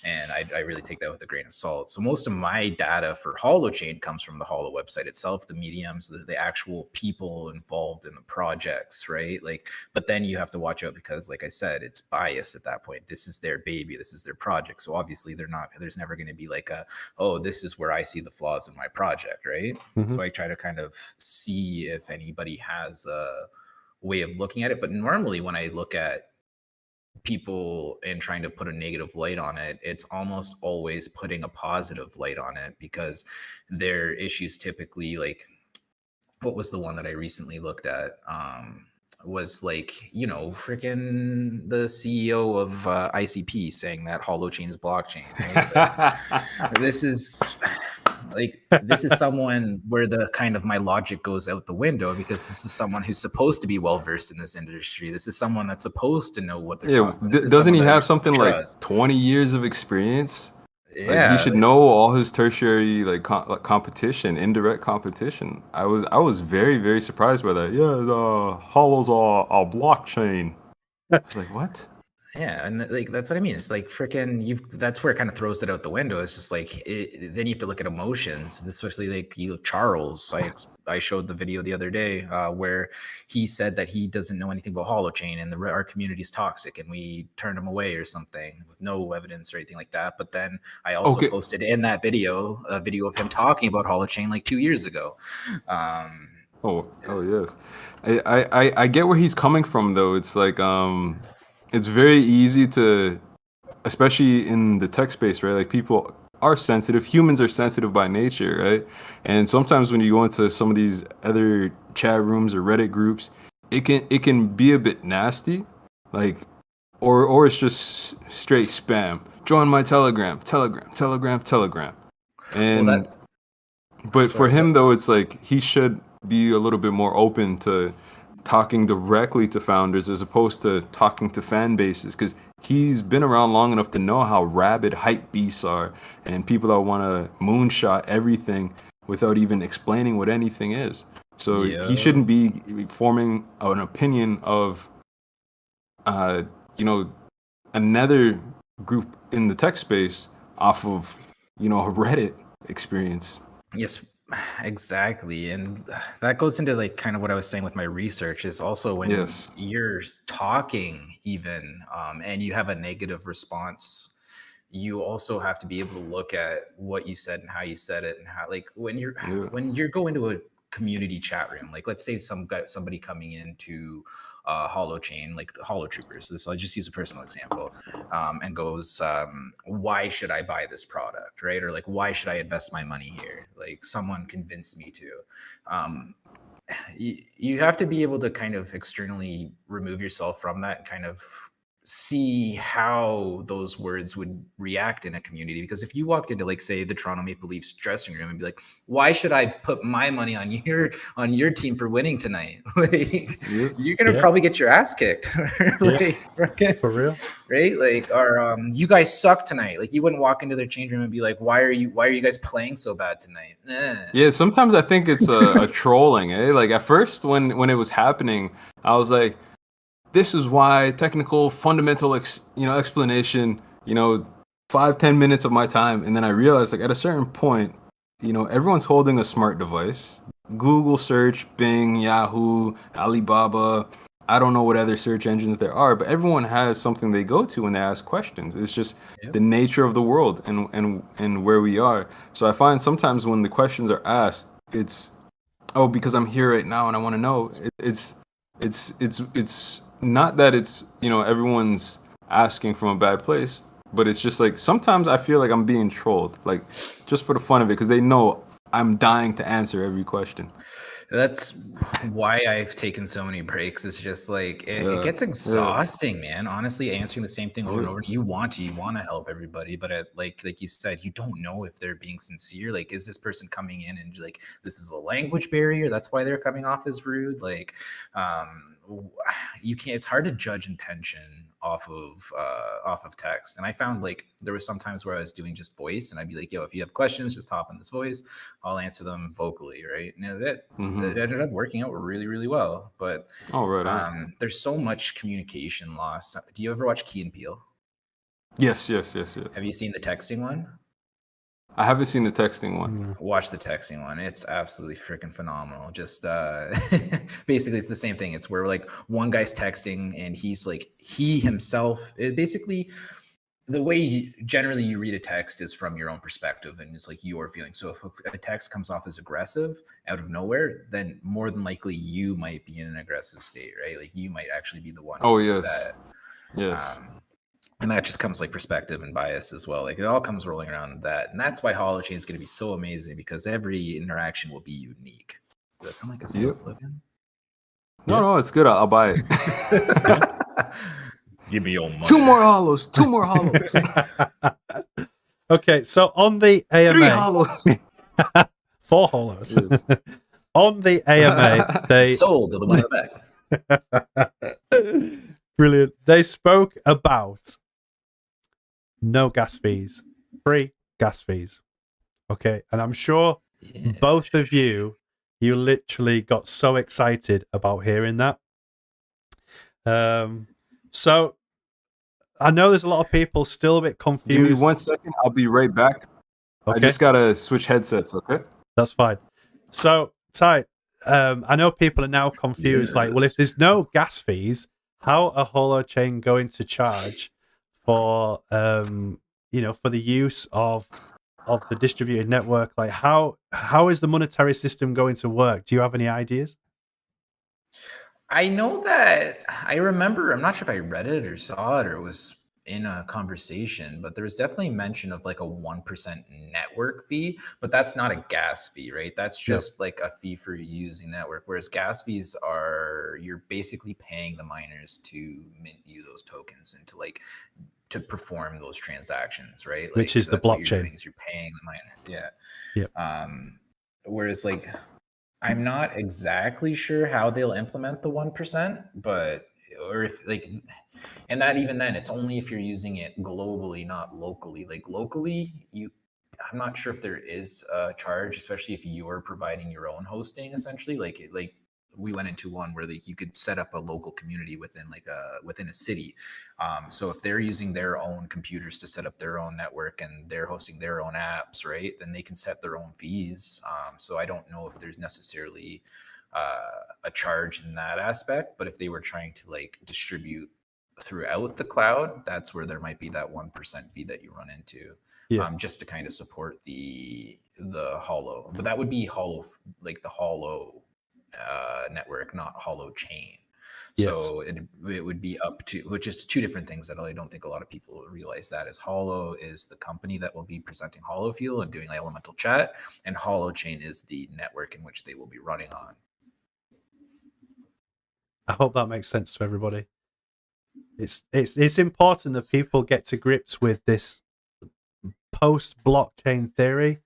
And I really take that with a grain of salt. So most of my data for Holochain comes from the Holo website itself, the mediums, the actual people involved in the projects, right? Like, but then you have to watch out, because like I said, it's biased at that point. This is their baby, this is their project. So obviously there's never going to be like oh, this is where I see the flaws in my project, right? So I try to kind of see if anybody has a way of looking at it. But normally when I look at people and trying to put a negative light on it, it's almost always putting a positive light on it, because their issues typically, like, what was the one that I recently looked at? Was like, freaking the CEO of ICP saying that Holochain is blockchain. Right? This is someone where the kind of my logic goes out the window, because this is someone who's supposed to be well versed in this industry. This is someone that's supposed to know what they're talking about. Doesn't he have something like 20 years of experience? Yeah, like, he should know all his tertiary competition, indirect competition. I was very, very surprised by that. Yeah, the Holos are blockchain. It's like, what? Yeah, and like, that's what I mean. It's like, freaking, that's where it kind of throws it out the window. It's just like, then you have to look at emotions, especially like Charles. I showed the video the other day where he said that he doesn't know anything about Holochain, and our community is toxic, and we turned him away or something with no evidence or anything like that. But then I also posted in that video a video of him talking about Holochain like 2 years ago. Oh yes. I get where he's coming from though. It's like it's very easy to, especially in the tech space, right? Like people are sensitive. Humans are sensitive by nature, right? And sometimes when you go into some of these other chat rooms or Reddit groups, it can be a bit nasty, like, or it's just straight spam. Join my Telegram, Telegram, Telegram, Telegram, Well, and that but for sorry. him though, it's like he should be a little bit more open to talking directly to founders as opposed to talking to fan bases because he's been around long enough to know how rabid hype beasts are and people that want to moonshot everything without even explaining what anything is. So he Yeah. shouldn't be forming an opinion of, uh, you know, another group in the tech space off of, a Reddit experience. Yes, exactly. And that goes into like kind of what I was saying with my research is also when Yes. you're talking even and you have a negative response, you also have to be able to look at what you said and how you said it and how like Yeah. when you're going to a community chat room, like let's say somebody coming into Holochain, like the Holo Troopers. So I just use a personal example, and goes, "Why should I buy this product?" Right? Or like, "Why should I invest my money here?" Like, someone convinced me to. Um, you have to be able to kind of externally remove yourself from that and kind of see how those words would react in a community. Because if you walked into, like, say, the Toronto Maple Leafs dressing room and be like, "Why should I put my money on your team for winning tonight?" Like, Yeah. you're gonna Yeah. probably get your ass kicked. Like, For real. right? Like, or you guys suck tonight. Like, you wouldn't walk into their change room and be like, why are you guys playing so bad tonight? Yeah, sometimes I think it's a trolling, eh? Like at first when it was happening, I was like, this is why technical fundamental explanation, 5-10 minutes of my time. And then I realized like at a certain point, everyone's holding a smart device. Google search, Bing, Yahoo, Alibaba. I don't know what other search engines there are, but everyone has something they go to when they ask questions. It's just Yep. the nature of the world and where we are. So I find sometimes when the questions are asked, it's, oh, because I'm here right now and I want to know. It's not that it's everyone's asking from a bad place, but it's just like sometimes I feel like I'm being trolled, like just for the fun of it, because they know I'm dying to answer every question. That's why I've taken so many breaks. It's just like it Yeah, gets yeah, exhausting, man. Honestly, answering the same thing over and yeah. over. You want to help everybody, but like you said, you don't know if they're being sincere. Like, is this person coming in and like this is a language barrier? That's why they're coming off as rude. Like, you can't. It's hard to judge intention off of text. And I found like there was some times where I was doing just voice, and I'd be like, "Yo, if you have questions, just hop in this voice. I'll answer them vocally," right? And that ended up working out really, really well. But Oh, right on. there's so much communication lost. Do you ever watch Key and Peele? Yes. Have you seen the texting one? I haven't seen the texting one. Mm. Watch the texting one. It's absolutely freaking phenomenal. Just basically it's the same thing. It's where like one guy's texting and he's like he himself basically the way generally you read a text is from your own perspective and it's like your feeling. So if a text comes off as aggressive out of nowhere, then more than likely you might be in an aggressive state, right? Like you might actually be the one Oh, who's yes. upset. Yes. And that just comes like perspective and bias as well. Like it all comes rolling around that. And that's why Holochain is going to be so amazing because every interaction will be unique. Does that sound like a sales slogan? No, it's good. I'll buy it. Give me your money. Two more hollows. Okay, so on the AMA, 3 hollows. 4 hollows. Yes. On the AMA, they sold to the one in the back. Brilliant. They spoke about no gas fees, free gas fees. Okay, and I'm sure both of you literally got so excited about hearing that. So I know there's a lot of people still a bit confused. Give me 1 second. I'll be right back. Okay. I just gotta switch headsets. Okay. That's fine. So, Ty, I know people are now confused. Like, well, if there's no gas fees, how are Holochain going to charge for, for the use of of the distributed network, like how is the monetary system going to work? Do you have any ideas? I know that I remember, I'm not sure if I read it or saw it or was in a conversation, but there was definitely mention of like a 1% network fee, but that's not a gas fee, right? That's just like a fee for using the network. Whereas gas fees are, you're basically paying the miners to mint you those tokens and to perform those transactions, right? Like, Which is so the that's what you're blockchain. doing is you're paying the miner. Yeah. Yep. Whereas like, I'm not exactly sure how they'll implement the 1%, but or if like, and that even then, it's only if you're using it globally, not locally. Like locally, I'm not sure if there is a charge, especially if you're providing your own hosting. Essentially, like we went into one where like you could set up a local community within a city. So if they're using their own computers to set up their own network and they're hosting their own apps, right, then they can set their own fees. So I don't know if there's necessarily a charge in that aspect, but if they were trying to like distribute throughout the cloud, that's where there might be that 1% fee that you run into. Yeah. Just to kind of support the Holo, but that would be Holo, like the Holo network, not Holochain. So it would be up to, which is two different things that I don't think a lot of people realize. That is, Holo is the company that will be presenting Holo Fuel and doing elemental chat, and Holochain is the network in which they will be running on. I hope that makes sense to everybody. It's important that people get to grips with this post-blockchain theory,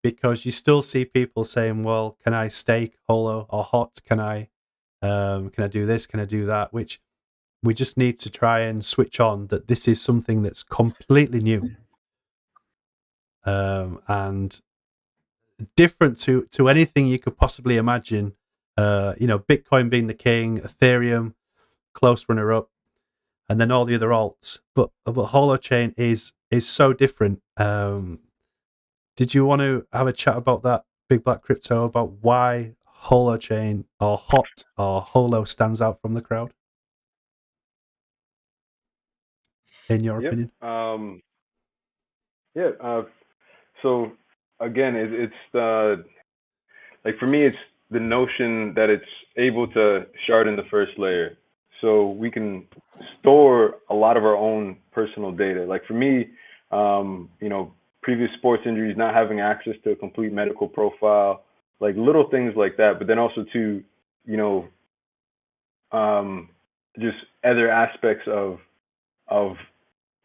because you still see people saying, well, can I stake Holo or hot? Can I do this? Can I do that? Which we just need to try and switch on that this is something that's completely new and different to anything you could possibly imagine. Bitcoin being the king, Ethereum close runner up, and then all the other alts. But Holochain is so different. Did you want to have a chat about that, Big Black Crypto, about why Holochain or hot or Holo stands out from the crowd, in your opinion? So again, it's the, like, for me, it's the notion that it's able to shard in the first layer, so we can store a lot of our own personal data. Like for me, previous sports injuries, not having access to a complete medical profile, like little things like that. But then also to, just other aspects of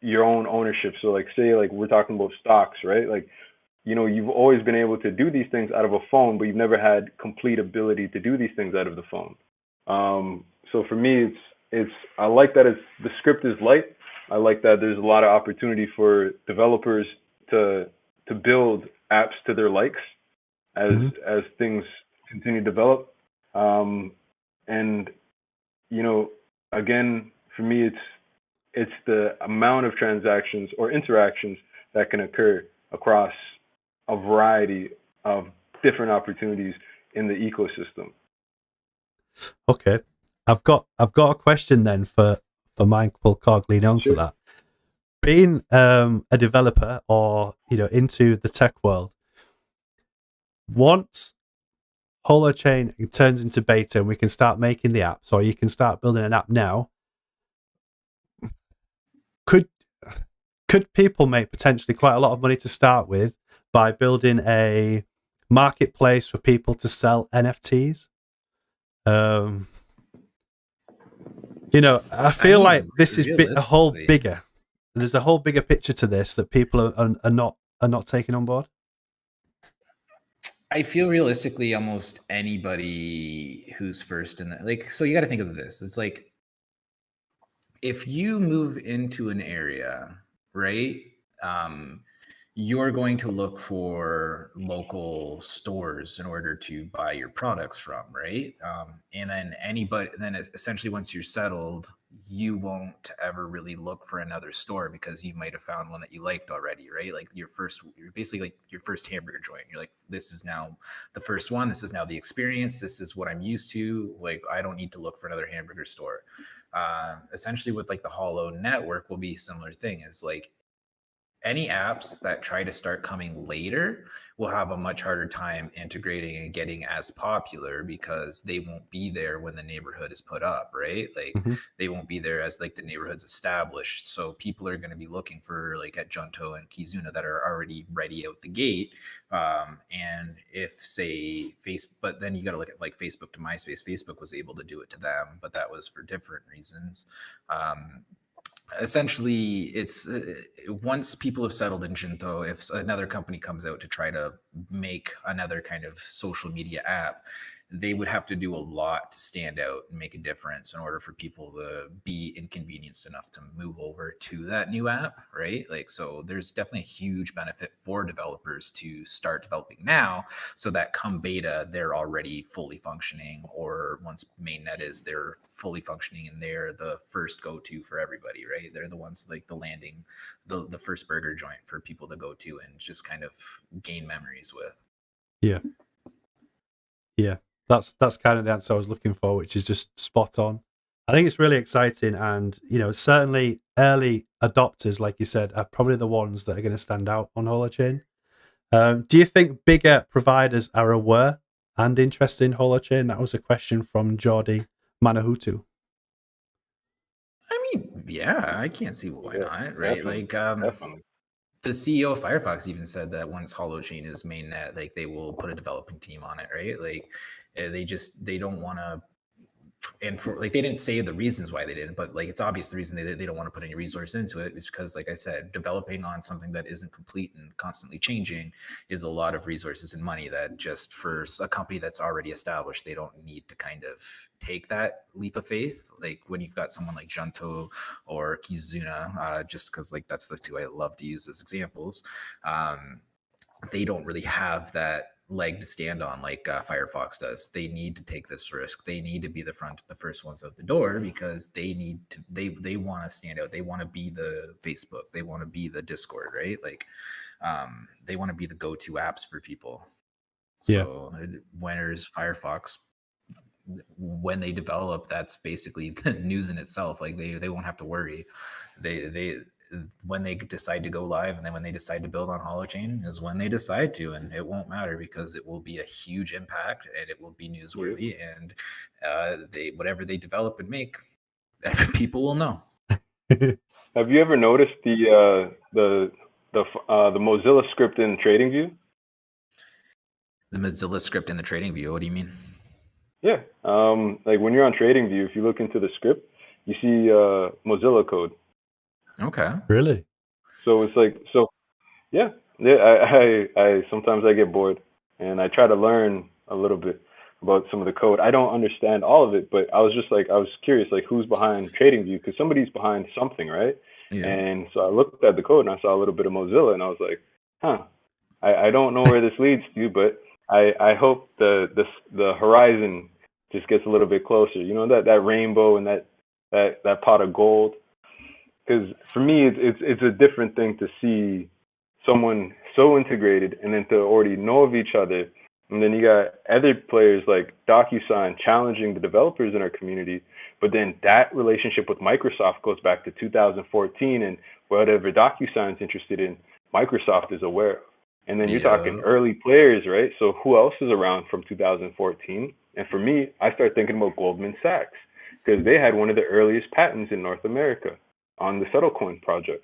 your own ownership. So like, say, like we're talking about stocks, right? Like, you've always been able to do these things out of a phone, but you've never had complete ability to do these things out of the phone. So for me, I like that the script is light. I like that there's a lot of opportunity for developers to build apps to their likes as things continue to develop. And again, for me, it's the amount of transactions or interactions that can occur across a variety of different opportunities in the ecosystem. Okay, I've got a question then for Mindful Cog, leading on to that. Being a developer or into the tech world, once Holochain turns into beta and we can start making the apps, or you can start building an app now, could people make potentially quite a lot of money to start with by building a marketplace for people to sell NFTs? I feel like this is a whole bigger. There's a whole bigger picture to this that people are not taking on board. I feel realistically, almost anybody who's first in the, so you got to think of this. It's like, if you move into an area, right? You're going to look for local stores in order to buy your products from, right? And then essentially once you're settled, you won't ever really look for another store because you might have found one that you liked already, right? Like you're basically like your first hamburger joint. You're like, this is now the first one. This is now the experience. This is what I'm used to. Like, I don't need to look for another hamburger store. Essentially with like the Holo network will be a similar thing. Is like, any apps that try to start coming later will have a much harder time integrating and getting as popular because they won't be there when the neighborhood is put up, right? Like Mhm. they won't be there as like the neighborhood's established. So people are going to be looking for like at Junto and Kizuna that are already ready out the gate. And if say Facebook, but then you got to look at like Facebook to MySpace. Facebook was able to do it to them, but that was for different reasons. Essentially it's once people have settled in Jinto, if another company comes out to try to make another kind of social media app, they would have to do a lot to stand out and make a difference in order for people to be inconvenienced enough to move over to that new app, right? Like, so there's definitely a huge benefit for developers to start developing now so that come beta they're already fully functioning, or once mainnet is, they're fully functioning and they're the first go-to for everybody, right? They're the ones like the landing, the first burger joint for people to go to and just kind of gain memories with. Yeah. That's kind of the answer I was looking for, which is just spot on. I think it's really exciting, and certainly early adopters, like you said, are probably the ones that are going to stand out on Holochain. Do you think bigger providers are aware and interested in Holochain? That was a question from Jordi Manahutu. I mean, yeah, I can't see why not, right? Definitely, Like, definitely. the CEO of Firefox even said that once Holochain is mainnet, like they will put a developing team on it, right? Like, they don't want to, and for like they didn't say the reasons why they didn't, but like it's obvious the reason they don't want to put any resource into it is because, like I said, developing on something that isn't complete and constantly changing is a lot of resources and money that just for a company that's already established, they don't need to kind of take that leap of faith. Like when you've got someone like Junto or Kizuna, just because like that's the two I love to use as examples. They don't really have that leg to stand on like Firefox does. They need to take this risk. They need to be the first ones out the door because they need to. They want to stand out. They want to be the Facebook. They want to be the Discord, right? Like, they want to be the go-to apps for people. So where's Firefox? When they develop, that's basically the news in itself. Like they won't have to worry. They when they decide to go live and then when they decide to build on Holochain is when they decide to, and it won't matter because it will be a huge impact and it will be newsworthy, and whatever they develop and make, people will know. Have you ever noticed the Mozilla script in TradingView? The Mozilla script in the TradingView, what do you mean? Yeah, like when you're on TradingView, if you look into the script, you see Mozilla code. Okay. Really? So it's like, yeah. I sometimes I get bored and I try to learn a little bit about some of the code. I don't understand all of it, but I was curious, like who's behind TradingView, because somebody's behind something, right? Yeah. And so I looked at the code and I saw a little bit of Mozilla and I was like, I don't know where this leads to, but I hope the horizon just gets a little bit closer. You know, that rainbow and that pot of gold. Because for me, it's a different thing to see someone so integrated and then to already know of each other. And then you got other players like DocuSign challenging the developers in our community. But then that relationship with Microsoft goes back to 2014, and whatever DocuSign's interested in, Microsoft is aware of. And then you're talking early players, right? So who else is around from 2014? And for me, I start thinking about Goldman Sachs, because they had one of the earliest patents in North America on the Settlecoin project.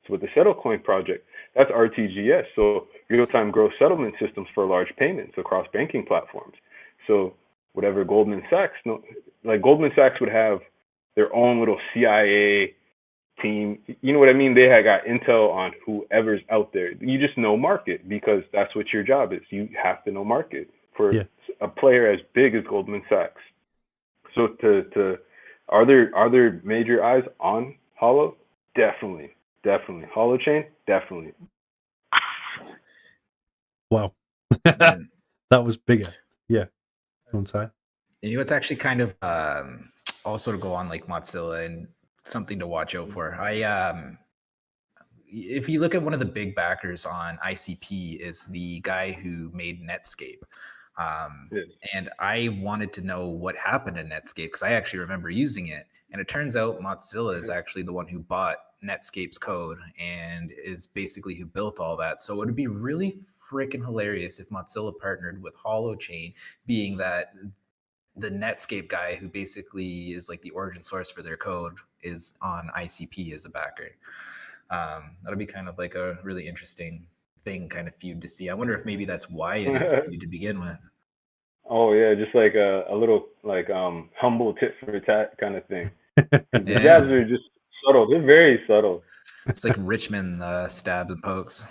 So with the Settlecoin project, that's RTGS, so real-time gross settlement systems for large payments across banking platforms. So whatever Goldman Sachs, like Goldman Sachs would have their own little CIA team. You know what I mean? They had got intel on whoever's out there. You just know market because that's what your job is. You have to know market for a player as big as Goldman Sachs. So are there major eyes on Holo? Definitely. Holochain? Definitely. Wow. That was bigger. Yeah. On time. And you know, it's actually kind of also to go on like Mozilla and something to watch out for. If you look at one of the big backers on ICP is the guy who made Netscape. Yeah. And I wanted to know what happened in Netscape because I actually remember using it. And it turns out Mozilla is actually the one who bought Netscape's code and is basically who built all that. So it would be really freaking hilarious if Mozilla partnered with Holochain, being that the Netscape guy who basically is like the origin source for their code is on ICP as a backer. That'll be kind of like a really interesting thing, kind of feud to see. I wonder if maybe that's why it is a feud to begin with. Oh yeah, just like a little like humble tit for tat kind of thing. The Yeah. jabs are just subtle. They're very subtle. It's like Richmond stabs and pokes.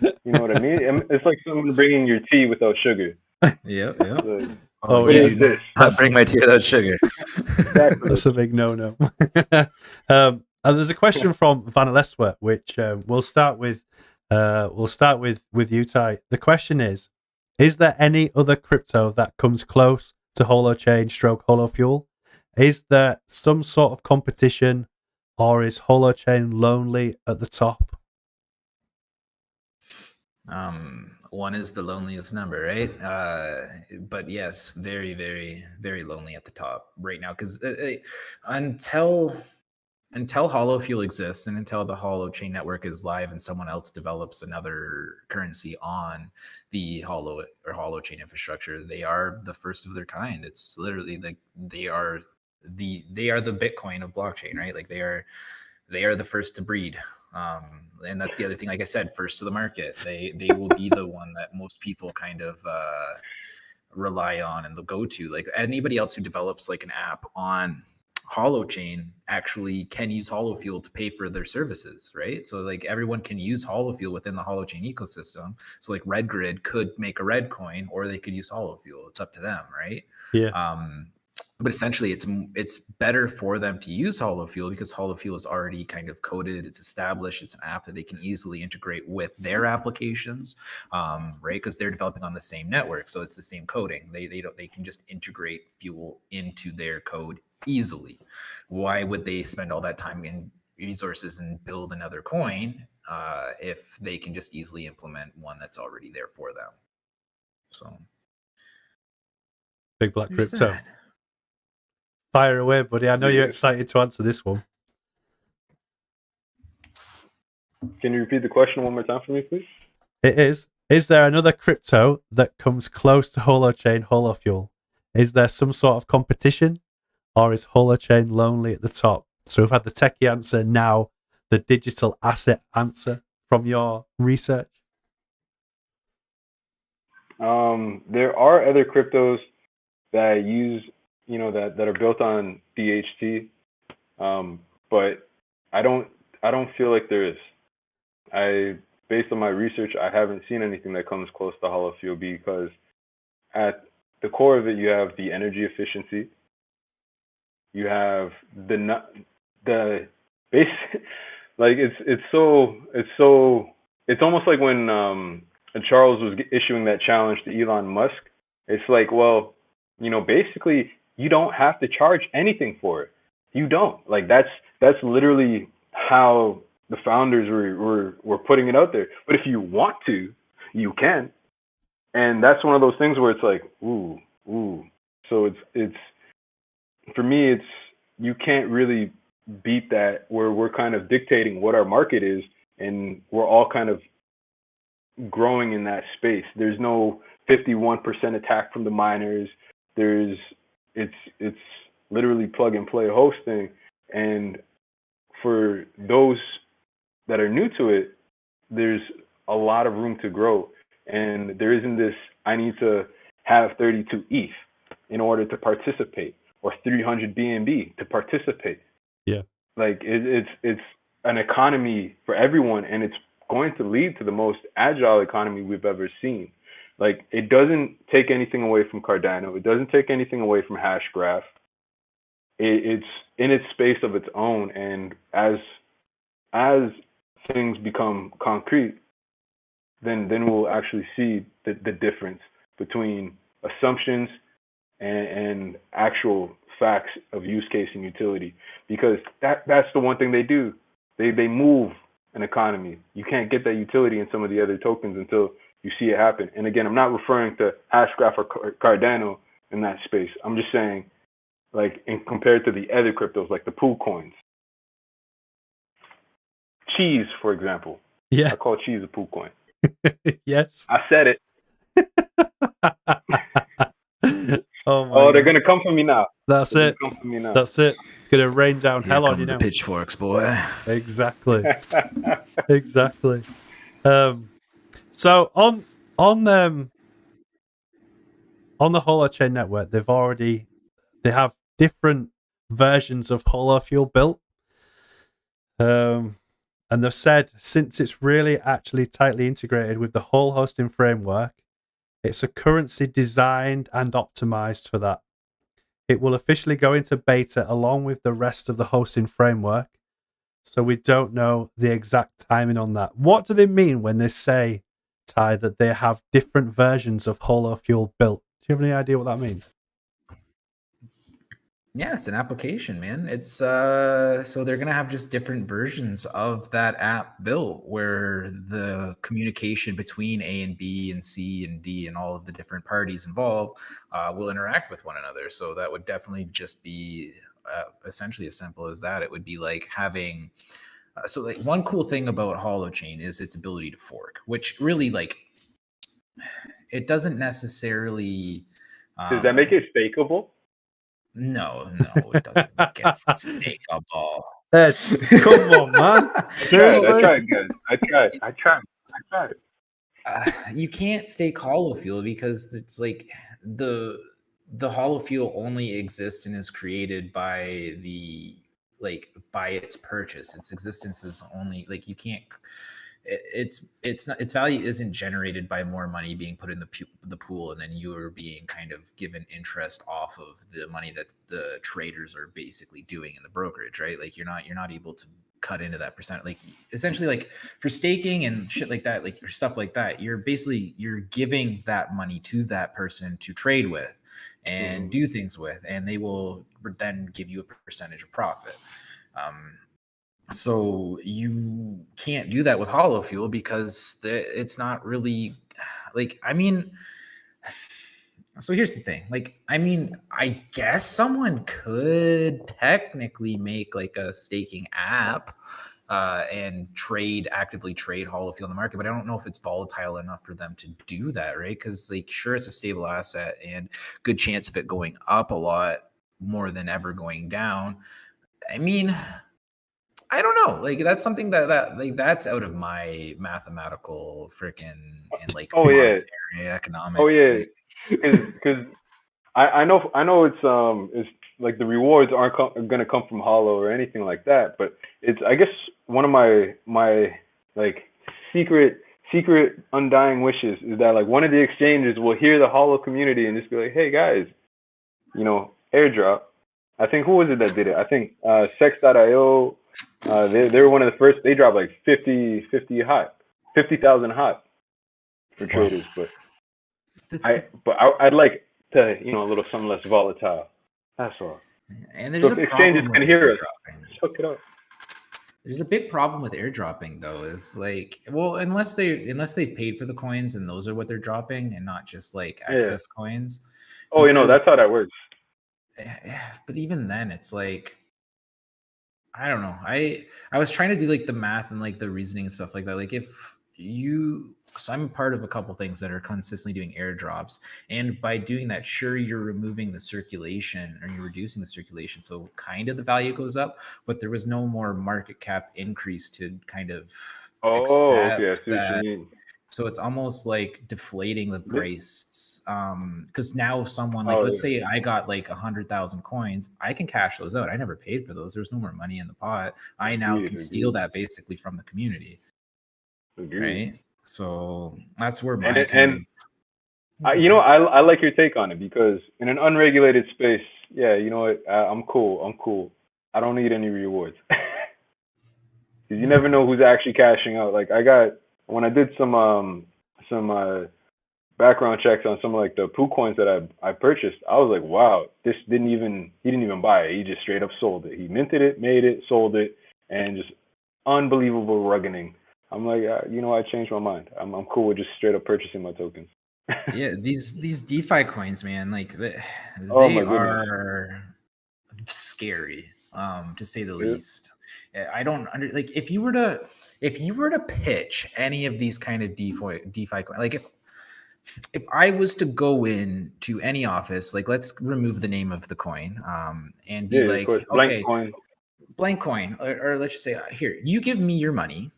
You know what I mean? It's like someone bringing your tea without sugar. Yep. Like, Oh, what yeah. is this? Bring my tea without sugar. Exactly. That's a big no-no. And there's a question from Vanaleswa, which we'll start with. We'll start with you, Ty. The question is there any other crypto that comes close to Holochain / Holofuel? Is there some sort of competition, or is Holochain lonely at the top? One is the loneliest number, right? But yes, very, very, very lonely at the top right now because until Holofuel exists and until the Holochain network is live and someone else develops another currency on the Holo or Holochain infrastructure, they are the first of their kind. It's literally like they are the Bitcoin of blockchain, right? Like they are the first to breed. And that's the other thing, like I said, first to the market. They will be the one that most people kind of rely on and they'll go to. Like anybody else who develops like an app on Holochain actually can use Holofuel to pay for their services, right? So like everyone can use Holofuel within the Holochain ecosystem. So like RedGrid could make a red coin or they could use Holofuel. It's up to them, right? Yeah. But essentially it's better for them to use Holofuel because Holofuel is already kind of coded, it's established, it's an app that they can easily integrate with their applications, right? Because they're developing on the same network, so it's the same coding. They can just integrate Fuel into their code easily. Why would they spend all that time and resources and build another coin if they can just easily implement one that's already there for them? So Big Black there's Crypto. that. Fire away, buddy. I know you're excited to answer this one. Can you repeat the question one more time for me, please? It is. Is there another crypto that comes close to Holochain Holofuel? Is there some sort of competition, or is Holochain lonely at the top? So we've had the techie answer, now the digital asset answer from your research. There are other cryptos that use, that are built on DHT, but I don't feel like there is. Based on my research, I haven't seen anything that comes close to Holofuel because at the core of it, you have the energy efficiency, you have the base, like it's almost like when Charles was issuing that challenge to Elon Musk. It's like, well, basically you don't have to charge anything for it. You don't. Like that's literally how the founders were putting it out there. But if you want to, you can. And that's one of those things where it's like, ooh. So it's for me, it's you can't really beat that where we're kind of dictating what our market is and we're all kind of growing in that space. There's no 51% attack from the miners. It's literally plug and play hosting. And for those that are new to it, there's a lot of room to grow. And there isn't this, I need to have 32 ETH in order to participate or 300 BNB to participate. Yeah. Like it's an economy for everyone, and it's going to lead to the most agile economy we've ever seen. Like it doesn't take anything away from Cardano. It doesn't take anything away from Hashgraph. It's in its space of its own. And as things become concrete, then we'll actually see the difference between assumptions and actual facts of use case and utility. Because that's the one thing they do. They move an economy. You can't get that utility in some of the other tokens until you see it happen. And again, I'm not referring to Hashgraph or Cardano in that space. I'm just saying, like, in compared to the other cryptos, like the pool coins. Cheese, for example. Yeah. I call cheese a pool coin. Yes. I said it. Oh, they're gonna come for me now. That's it. Come for me now. That's it. It's gonna rain down Here hell on come you the now. pitchforks, boy. Exactly. Exactly. So on the Holochain network, they have different versions of Holofuel built. And they've said since it's really actually tightly integrated with the whole hosting framework, it's a currency designed and optimized for that. It will officially go into beta along with the rest of the hosting framework. So we don't know the exact timing on that. What do they mean when they say, Ty, that they have different versions of Holofuel built? Do you have any idea what that means? Yeah, it's an application, man. It's so they're gonna have just different versions of that app built where the communication between A and B and C and D and all of the different parties involved will interact with one another. So that would definitely just be essentially as simple as that. It would be like having so like one cool thing about Holochain is its ability to fork, which really like it doesn't necessarily. Does that make it stakeable? No, it doesn't get stakeable. Come on, man. Seriously? I tried, guys. I tried. You can't stake Holofuel because it's like the Holofuel only exists and is created by by its purchase. Its existence is only like you can't. It's not its value isn't generated by more money being put in the pool and then you are being kind of given interest off of the money that the traders are basically doing in the brokerage, right? Like you're not able to cut into that percent. Like essentially, like for staking and shit like that, like stuff like that, you're giving that money to that person to trade with and do things with, and they will then give you a percentage of profit. So you can't do that with Holofuel because it's not really like, I mean, so here's the thing. Like, I mean, I guess someone could technically make like a staking app and actively trade Holofuel in the market, but I don't know if it's volatile enough for them to do that, right? Because like, sure, it's a stable asset and good chance of it going up a lot more than ever going down. I mean, I don't know. Like that's something that like that's out of my mathematical freaking and like monetary economics. Oh yeah, because I know it's like the rewards aren't going to come from Holo or anything like that. But it's I guess one of my like secret undying wishes is that like one of the exchanges will hear the Holo community and just be like, hey guys, airdrop. I think who was it that did it? I think Sex.io. They were one of the first. They dropped like 50,000 hot for traders, but I'd like to a little something less volatile. That's all. And there's so if exchanges can hear us, hook it up. There's a big problem with airdropping though. Is like, well, unless they've paid for the coins and those are what they're dropping and not just like excess coins. Oh, that's how that works. But even then, it's like. I don't know. I was trying to do like the math and like the reasoning and stuff like that. Like so I'm part of a couple things that are consistently doing airdrops. And by doing that, sure, you're removing the circulation or you're reducing the circulation. So kind of the value goes up, but there was no more market cap increase to kind of accept that. So it's almost like deflating the price. Because now someone let's say I got like 100,000 coins, I can cash those out. I never paid for those. There's no more money in the pot. I now can steal that basically from the community. Right. So that's where my I like your take on it because in an unregulated space, I'm cool. I don't need any rewards. Because you never know who's actually cashing out. Like when I did some background checks on some of like the poo coins that I purchased, I was like, wow, he didn't even buy it. He just straight up sold it. He minted it, made it, sold it, and just unbelievable ruggening I'm like, you know, I changed my mind. I'm cool with just straight up purchasing my tokens. Yeah, these DeFi coins, man, like Oh they my goodness. are scary, to say the Yeah. least. I don't like if you were to pitch any of these kind of DeFi coin, like if I was to go in to any office, like let's remove the name of the coin, and be Yeah, of course. like, Blank okay, coin. blank coin, or let's just say, here, you give me your money.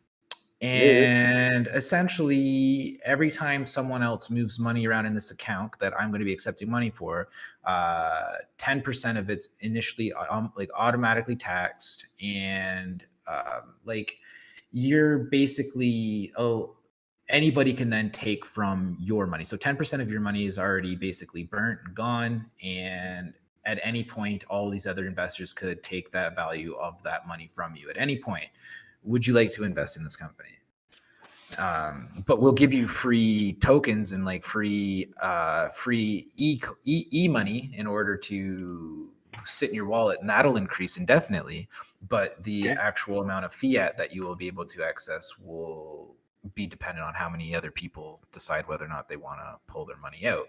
Yeah. And essentially, every time someone else moves money around in this account that I'm going to be accepting money for, 10% of it's initially like automatically taxed, and like you're basically anybody can then take from your money. So 10% of your money is already basically burnt and gone, and at any point, all these other investors could take that value of that money from you at any point. Would you like to invest in this company? But we'll give you free tokens and like free e money in order to sit in your wallet, and that'll increase indefinitely. But the actual amount of fiat that you will be able to access will be dependent on how many other people decide whether or not they want to pull their money out.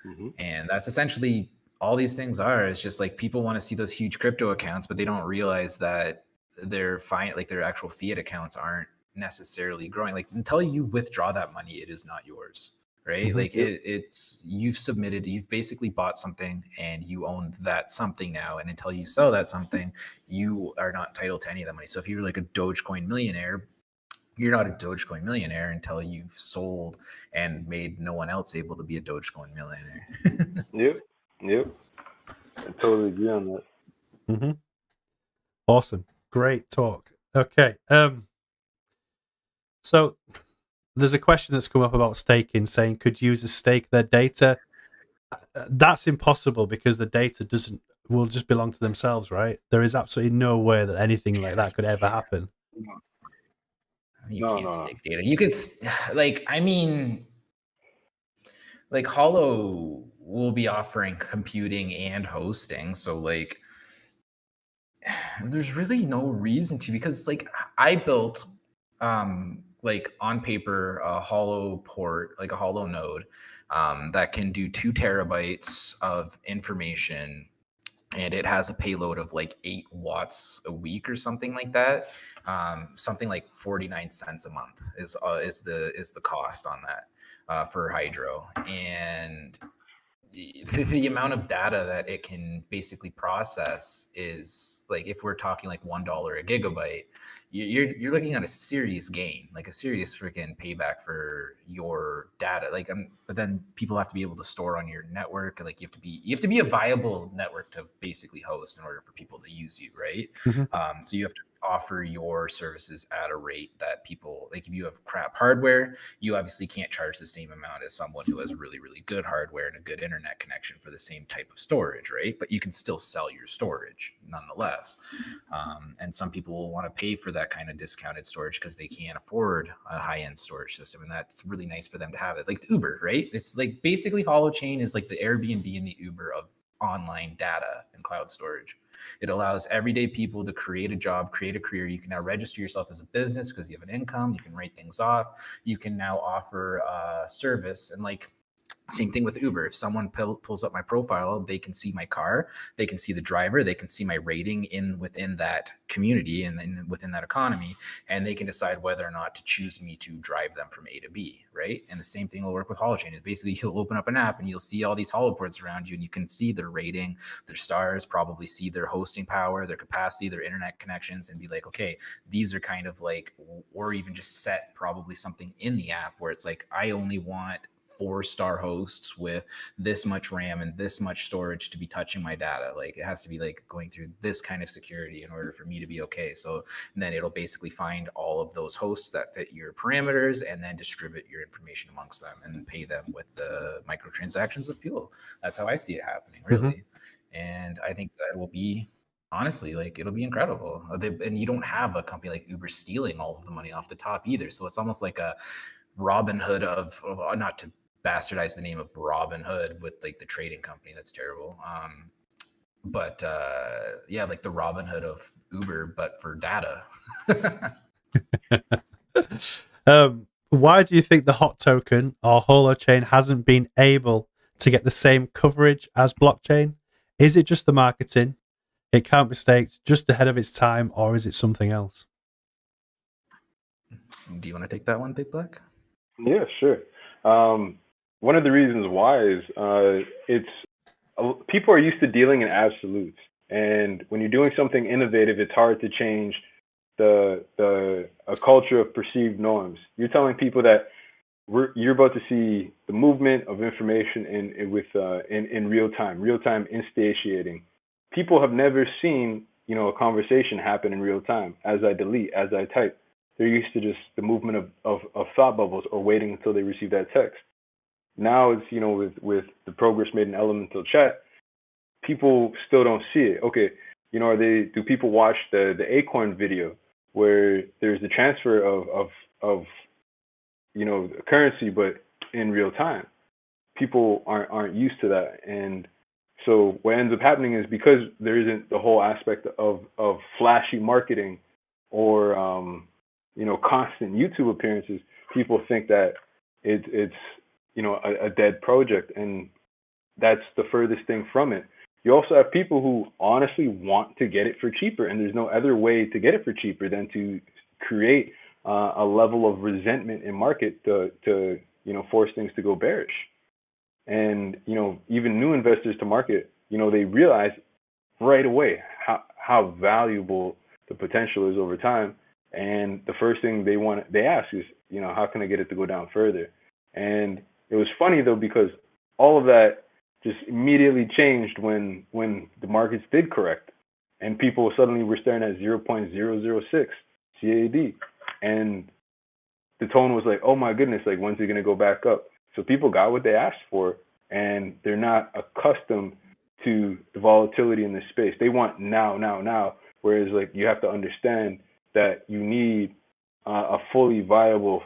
Mm-hmm. And that's essentially all these things are. It's just like people want to see those huge crypto accounts, but they don't realize that their actual fiat accounts aren't necessarily growing. Like until you withdraw that money, it is not yours, right? Mhm. Like it's you've basically bought something and you own that something now. And until you sell that something, you are not entitled to any of that money. So if you're like a Dogecoin millionaire, you're not a Dogecoin millionaire until you've sold and made no one else able to be a Dogecoin millionaire. Yep. I totally agree on that. Mm-hmm. Awesome. Great talk. Okay. So there's a question that's come up about staking, saying could users stake their data? That's impossible because the data will just belong to themselves, right? There is absolutely no way that anything like that could ever happen. You can't stake data. You could, like, I mean, like Holo will be offering computing and hosting, so like there's really no reason to, because like I built like on paper a Holo port, like a Holo node, that can do 2 terabytes of information, and it has a payload of like 8 watts a week or something like that. Something like 49 cents a month is the cost on that, for Hydro. And the amount of data that it can basically process is like, if we're talking like $1 a gigabyte, you're looking at a serious gain, like a serious freaking payback for your data. Like, but then people have to be able to store on your network. Like you have to be a viable network to basically host in order for people to use you, right? Mm-hmm. So you have to offer your services at a rate that people, like if you have crap hardware, you obviously can't charge the same amount as someone who has really, really good hardware and a good internet connection for the same type of storage, right? But you can still sell your storage nonetheless. And some people will want to pay for that kind of discounted storage because they can't afford a high-end storage system, and that's really nice for them to have it. Like the Uber, right? It's like basically Holochain is like the Airbnb and the Uber of online data and cloud storage. It allows everyday people to create a job, create a career. You can now register yourself as a business because you have an income. You can write things off. You can now offer service, and like same thing with Uber. If someone pulls up my profile, they can see my car, they can see the driver, they can see my rating within that community and within that economy, and they can decide whether or not to choose me to drive them from A to B, right? And the same thing will work with Holochain. Is basically you'll open up an app and you'll see all these holoports around you, and you can see their rating, their stars, probably see their hosting power, their capacity, their internet connections, and be like, okay, these are kind of like, or even just set probably something in the app where it's like, I only want 4-star hosts with this much RAM and this much storage to be touching my data. Like it has to be like going through this kind of security in order for me to be okay. So then it'll basically find all of those hosts that fit your parameters and then distribute your information amongst them and pay them with the microtransactions of fuel. That's how I see it happening, really. And I think that will be, honestly, like it'll be incredible. And you don't have a company like Uber stealing all of the money off the top either. So it's almost like a Robin Hood of not to bastardize the name of Robin Hood with like the trading company. That's terrible. But yeah, like the Robin Hood of Uber, but for data. Why do you think the hot token or Holochain hasn't been able to get the same coverage as blockchain? Is it just the marketing? It can't be staked, just ahead of its time, or is it something else? Do you want to take that one, Big Black? Yeah, sure. One of the reasons why is people are used to dealing in absolutes, and when you're doing something innovative, it's hard to change a culture of perceived norms. You're telling people that you're about to see the movement of information in real time instantiating. People have never seen a conversation happen in real time as I delete, as I type. They're used to just the movement of thought bubbles or waiting until they receive that text. Now it's with the progress made in elemental chat, people still don't see it. Okay, do people watch the Acorn video where there's the transfer of currency, but in real time? People aren't used to that, and so what ends up happening is because there isn't the whole aspect of flashy marketing or constant YouTube appearances, people think that it's a dead project, and that's the furthest thing from it. You also have people who honestly want to get it for cheaper, and there's no other way to get it for cheaper than to create a level of resentment in market to force things to go bearish. And even new investors to market, they realize right away how valuable the potential is over time. And the first thing they ask is, how can I get it to go down further? And it was funny though, because all of that just immediately changed when the markets did correct, and people suddenly were staring at 0.006 CAD, and the tone was like, oh my goodness, like when's it going to go back up? So people got what they asked for, and they're not accustomed to the volatility in this space. They want now. Whereas like you have to understand that you need a fully viable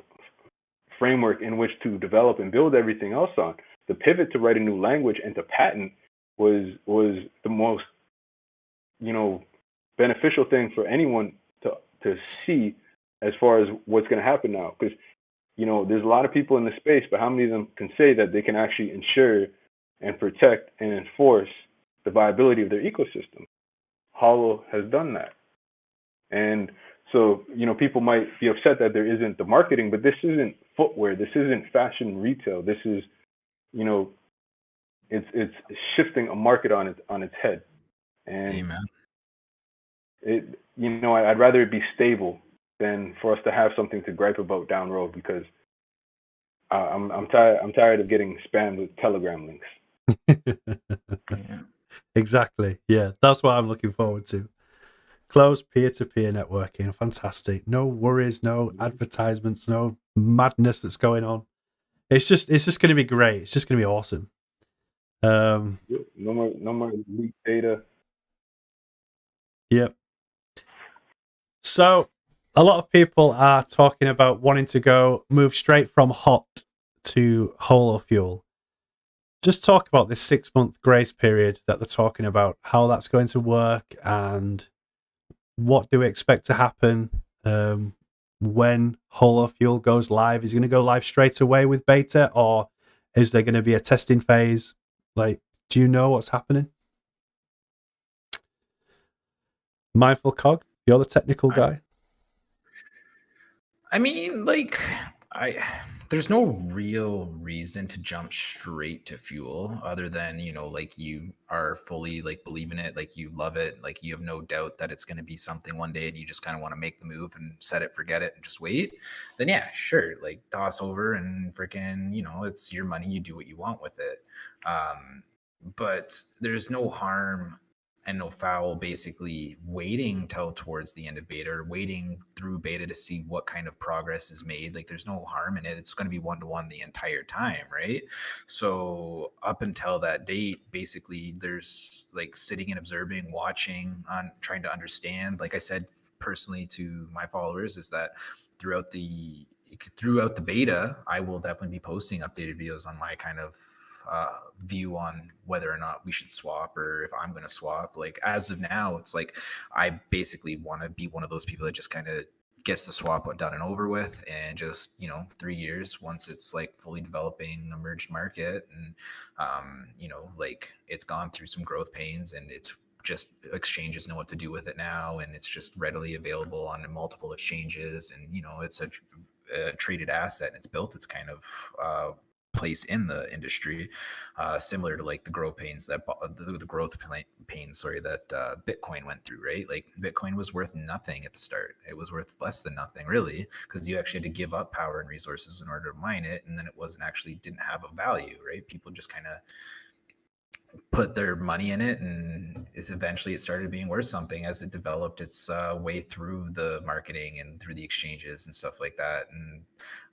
framework in which to develop and build everything else on. The pivot to write a new language and to patent was the most beneficial thing for anyone to see as far as what's going to happen now. Because there's a lot of people in the space, but how many of them can say that they can actually ensure and protect and enforce the viability of their ecosystem? Holo has done that. And so, people might be upset that there isn't the marketing, but this isn't footwear. This isn't fashion retail. This is, it's shifting a market on its head. And Amen. I'd rather it be stable than for us to have something to gripe about down the road, because I'm tired of getting spammed with Telegram links. Yeah. Exactly. Yeah, that's what I'm looking forward to. Close peer-to-peer networking, fantastic. No worries, no advertisements, no madness that's going on. It's just going to be great. It's just going to be awesome. No more leaked data. Yep. So a lot of people are talking about wanting to move straight from hot to Holo fuel. Just talk about this 6-month grace period that they're talking about, how that's going to work, and what do we expect to happen when Holo fuel goes live? Is it going to go live straight away with beta, or is there going to be a testing phase? Like, do you know what's happening? Mindful Cog, you're the technical guy. I mean, like, there's no real reason to jump straight to fuel other than, like you are fully like believe in it, like you love it, like you have no doubt that it's going to be something one day and you just kind of want to make the move and set it, forget it, and just wait. Then yeah, sure, like toss over and freaking, it's your money, you do what you want with it. But there's no harm and no foul basically waiting till towards the end of beta or waiting through beta to see what kind of progress is made. Like there's no harm in it. It's going to be 1-to-1 the entire time, right? So up until that date, basically there's like sitting and observing, watching, on trying to understand. Like I said personally to my followers, is that throughout the beta, I will definitely be posting updated videos on my kind of view on whether or not we should swap, or if I'm going to swap. Like as of now, it's like I basically want to be one of those people that just kind of gets the swap done and over with, and just 3 years once it's like fully developing emerged market, and like it's gone through some growth pains, and it's just exchanges know what to do with it now, and it's just readily available on multiple exchanges, and it's a traded asset, and it's built its kind of place in the industry, similar to like the growth pains that Bitcoin went through, right? Like Bitcoin was worth nothing at the start. It was worth less than nothing, really, because you actually had to give up power and resources in order to mine it, and then it didn't have a value, right? People just kind of put their money in it, and eventually it started being worth something as it developed its way through the marketing and through the exchanges and stuff like that. And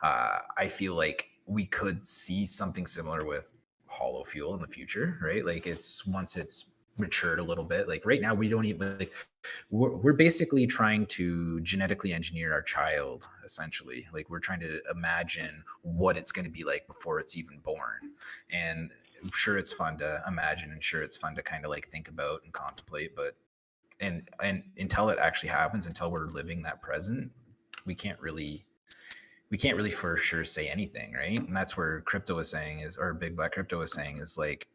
I feel like we could see something similar with Holo Fuel in the future, right? Like once it's matured a little bit. Like right now, we don't even we're basically trying to genetically engineer our child, essentially. Like we're trying to imagine what it's going to be like before it's even born. And sure, it's fun to imagine, and sure, it's fun to kind of like think about and contemplate, but and until it actually happens, until we're living that present, we can't really for sure say anything, right? And that's where crypto is saying or Big Black Crypto is saying is like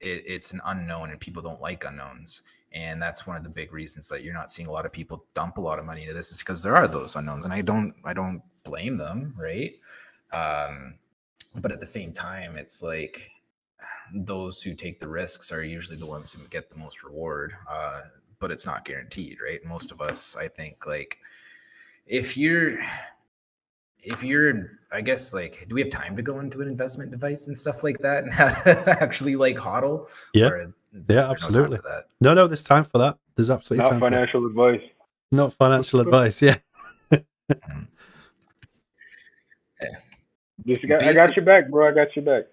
it's an unknown, and people don't like unknowns. And that's one of the big reasons that you're not seeing a lot of people dump a lot of money into this, is because there are those unknowns, and I don't blame them, right? But at the same time, it's like those who take the risks are usually the ones who get the most reward, but it's not guaranteed, right? Most of us, I think, like if you're, I guess, like, do we have time to go into an investment device and stuff like that and actually like hodl? Yeah, absolutely. No, that? No, there's time for that. There's absolutely not time financial advice. Not financial advice. Yeah. I got your back, bro. I got your back.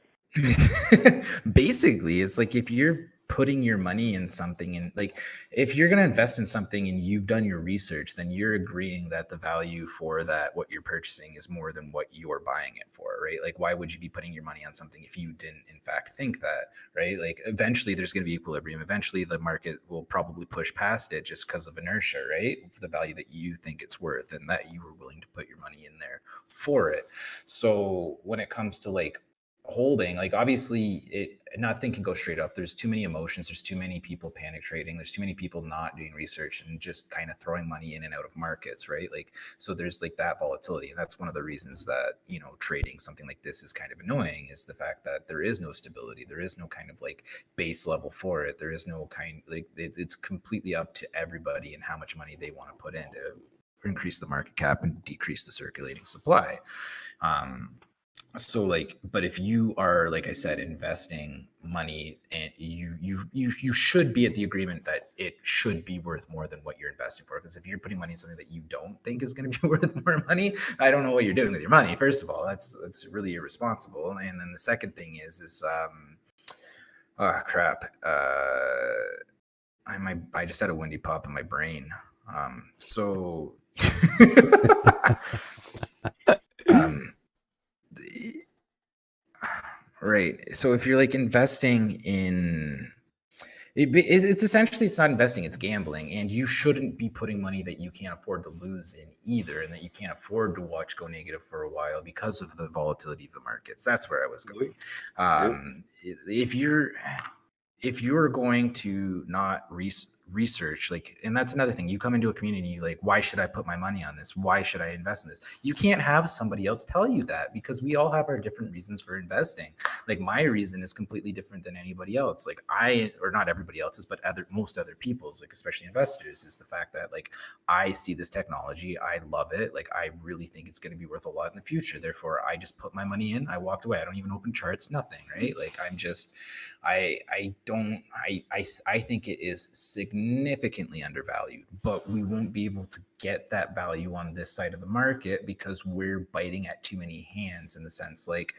Basically, it's like if you're putting your money in something, and like if you're going to invest in something and you've done your research, then you're agreeing that the value for that, what you're purchasing, is more than what you're buying it for, right? Like why would you be putting your money on something if you didn't in fact think that, right? Like eventually there's going to be equilibrium. Eventually the market will probably push past it just because of inertia, right? For the value that you think it's worth and that you were willing to put your money in there for it. So when it comes to like holding, like obviously nothing can go straight up. There's too many emotions, there's too many people panic trading, there's too many people not doing research and just kind of throwing money in and out of markets, right? Like so there's like that volatility, and that's one of the reasons that trading something like this is kind of annoying, is the fact that there is no stability, there is no kind of like base level for it, there is no kind, like it's completely up to everybody and how much money they want to put in to increase the market cap and decrease the circulating supply. So like, but if you are, like I said, investing money, and you should be at the agreement that it should be worth more than what you're investing for. Because if you're putting money in something that you don't think is going to be worth more money, I don't know what you're doing with your money. First of all, that's really irresponsible. And then the second thing is oh crap, I just had a windy pop in my brain. Right. So if you're like investing in it's essentially, it's not investing, it's gambling, and you shouldn't be putting money that you can't afford to lose in either, and that you can't afford to watch go negative for a while because of the volatility of the markets. That's where I was going. If you're going to not research, like, and that's another thing, you come into a community like, why should I put my money on this? Why should I invest in this? You can't have somebody else tell you that, because we all have our different reasons for investing. Like my reason is completely different than anybody else. Like or not everybody else's, but most other people's, like especially investors, is the fact that like I see this technology, I love it, like I really think it's going to be worth a lot in the future, therefore I just put my money in, I walked away, I don't even open charts, nothing, right? Like I'm just I think it is significantly undervalued, but we won't be able to get that value on this side of the market because we're biting at too many hands, in the sense like,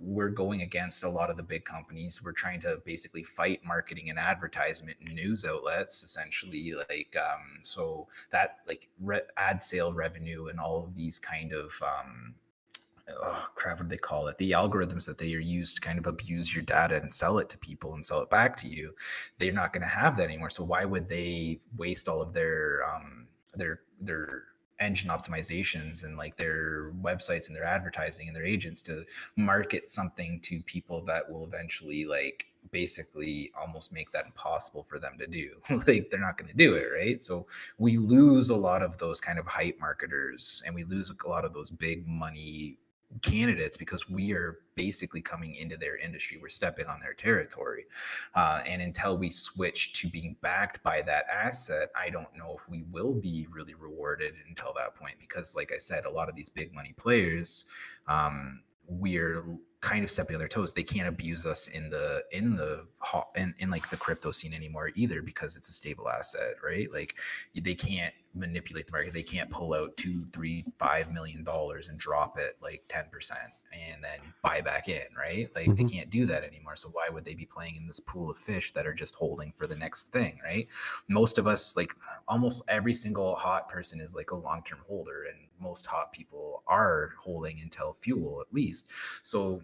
we're going against a lot of the big companies. We're trying to basically fight marketing and advertisement and news outlets, essentially, like so that like ad sale revenue and all of these kind of oh crap, what do they call it? The algorithms that they are used to kind of abuse your data and sell it to people and sell it back to you. They're not going to have that anymore. So why would they waste all of their engine optimizations and like their websites and their advertising and their agents to market something to people that will eventually like basically almost make that impossible for them to do. Like they're not going to do it, right? So we lose a lot of those kind of hype marketers, and we lose a lot of those big money candidates because we are basically coming into their industry. We're stepping on their territory. And until we switch to being backed by that asset, I don't know if we will be really rewarded until that point. Because like I said, a lot of these big money players, we're kind of stepping on their toes. They can't abuse us in like the crypto scene anymore either, because it's a stable asset, right? Like they can't manipulate the market. They can't pull out $2, $3, $5 million and drop it like 10% and then buy back in, right? Like they can't do that anymore. So why would they be playing in this pool of fish that are just holding for the next thing, right? Most of us, like almost every single hot person is like a long-term holder, and most hot people are holding until fuel at least. So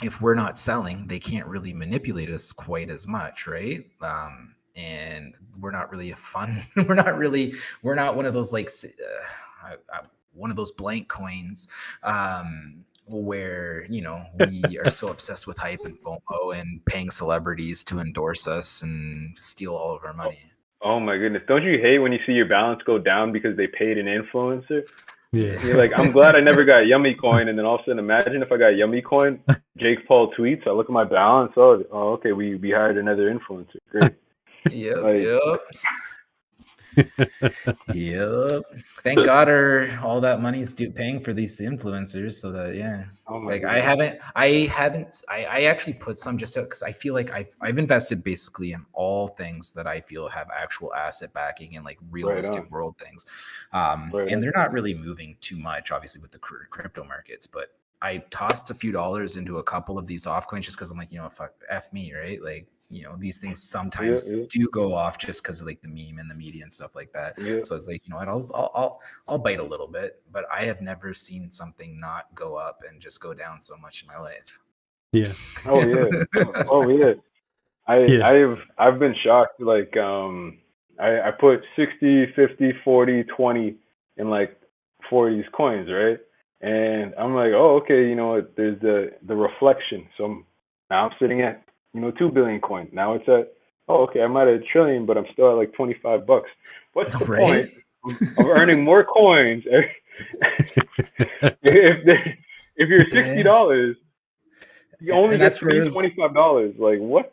if we're not selling, they can't really manipulate us quite as much, right? And we're not really we're not one of those like one of those blank coins where, you know, we are so obsessed with hype and FOMO and paying celebrities to endorse us and steal all of our money. Oh my goodness. Don't you hate when you see your balance go down because they paid an influencer? Yeah. You're like, I'm glad I never got Yummy Coin. And then all of a sudden, imagine if I got Yummy Coin, Jake Paul tweets, I look at my balance. Oh okay, we hired another influencer. Great. Yep. Thank God all that money's paying for these influencers, so that like goodness. I actually put some just because I feel like I've invested basically in all things that I feel have actual asset backing and like realistic world things, and they're not really moving too much, obviously, with the crypto markets, but I tossed a few dollars into a couple of these off coins just because I'm like, you know, F me, right? Like, you know, these things sometimes do go off just because of like the meme and the media and stuff like that. So it's like, you know what, I'll bite a little bit, but I have never seen something not go up and just go down so much in my life. Yeah. I've been shocked. Like I put 60, 50, 40, 20 in like 4 of these coins, right? And I'm like, oh, okay, you know what? There's the reflection. So now I'm sitting at, you know, 2 billion coins. Now it's at, oh, okay, I'm at $1 trillion, but I'm still at like $25. What's the point of earning more coins? if you're $60, you only get $25. Like what?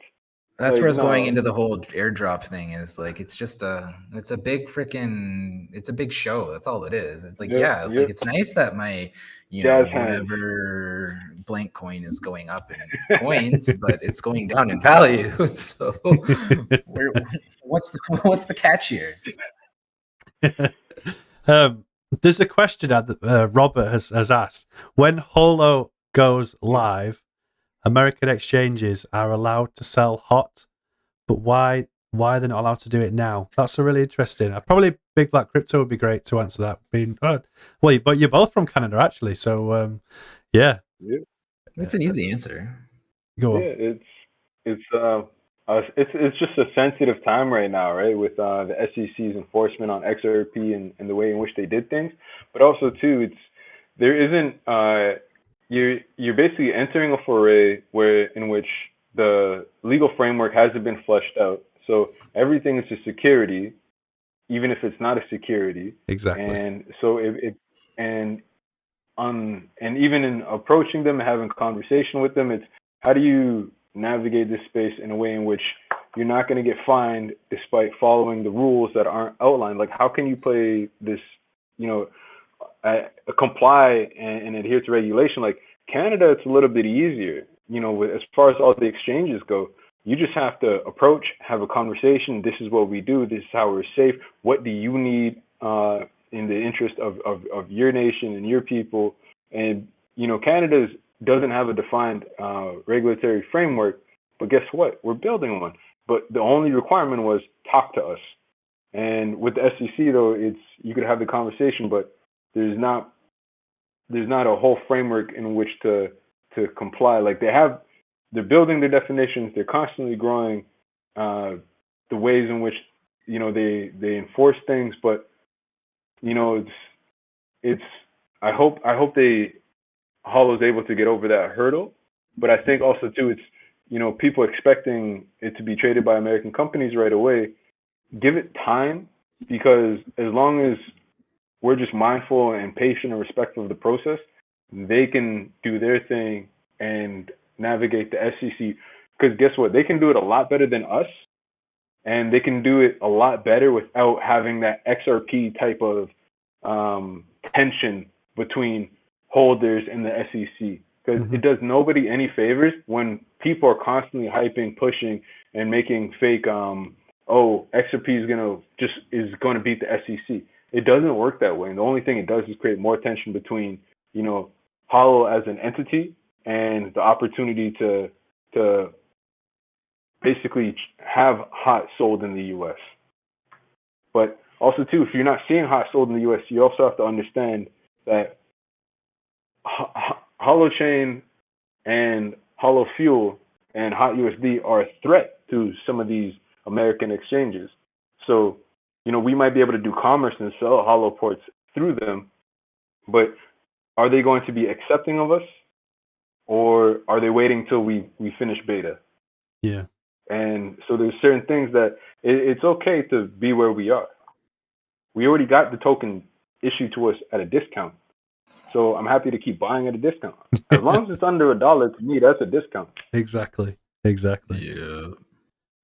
That's where I was going into the whole airdrop thing. Is like it's a big freaking, it's a big show. That's all it is. It's like like it's nice that my, you know, whatever blank coin is going up in coins, but it's going down in value. So what's the catch here? There's a question that Robert has asked. When Holo goes live, American exchanges are allowed to sell hot, but why they're not allowed to do it now? That's a really interesting. Probably Big Black Crypto would be great to answer that. But you're both from Canada actually, so That's an easy answer. Go on. Yeah, it's just a sensitive time right now, right? With the SEC's enforcement on XRP and the way in which they did things, but also too, there isn't. You're basically entering a foray in which the legal framework hasn't been fleshed out. So everything is a security, even if it's not a security. Exactly. And so and even in approaching them and having conversation with them, it's how do you navigate this space in a way in which you're not going to get fined despite following the rules that aren't outlined. Like how can you play this, you know, comply and adhere to regulation? Like Canada, it's a little bit easier, you know, as far as all the exchanges go. You just have to approach, have a conversation. This is what we do. This is how we're safe. What do you need in the interest of your nation and your people? And, you know, Canada doesn't have a defined regulatory framework, but guess what? We're building one. But the only requirement was talk to us. And with the SEC, though, you could have the conversation, but there's not a whole framework in which to comply. Like they're building their definitions. They're constantly growing the ways in which, you know, they enforce things. But it's I hope Holo's able to get over that hurdle, but I think also too it's people expecting it to be traded by American companies right away. Give it time, because as long as we're just mindful and patient and respectful of the process, they can do their thing and navigate the SEC. Because guess what? They can do it a lot better than us, and they can do it a lot better without having that XRP type of tension between holders and the SEC. Because it does nobody any favors when people are constantly hyping, pushing, and making fake XRP is going to beat the SEC. It doesn't work that way. And the only thing it does is create more tension between, Holo as an entity and the opportunity to basically have hot sold in the US. But also too, if you're not seeing hot sold in the US, you also have to understand that Holochain and Holo Fuel and Hot USD are a threat to some of these American exchanges. So, we might be able to do commerce and sell Holo ports through them, but are they going to be accepting of us, or are they waiting till we finish beta? Yeah. And so there's certain things that it's okay to be where we are. We already got the token issued to us at a discount, so I'm happy to keep buying at a discount. As long as it's under $1, to me, that's a discount. Exactly. Yeah.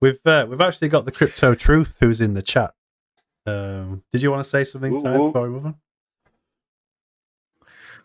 We've actually got the Crypto Truth who's in the chat. Did you want to say something, Ty, before we move on?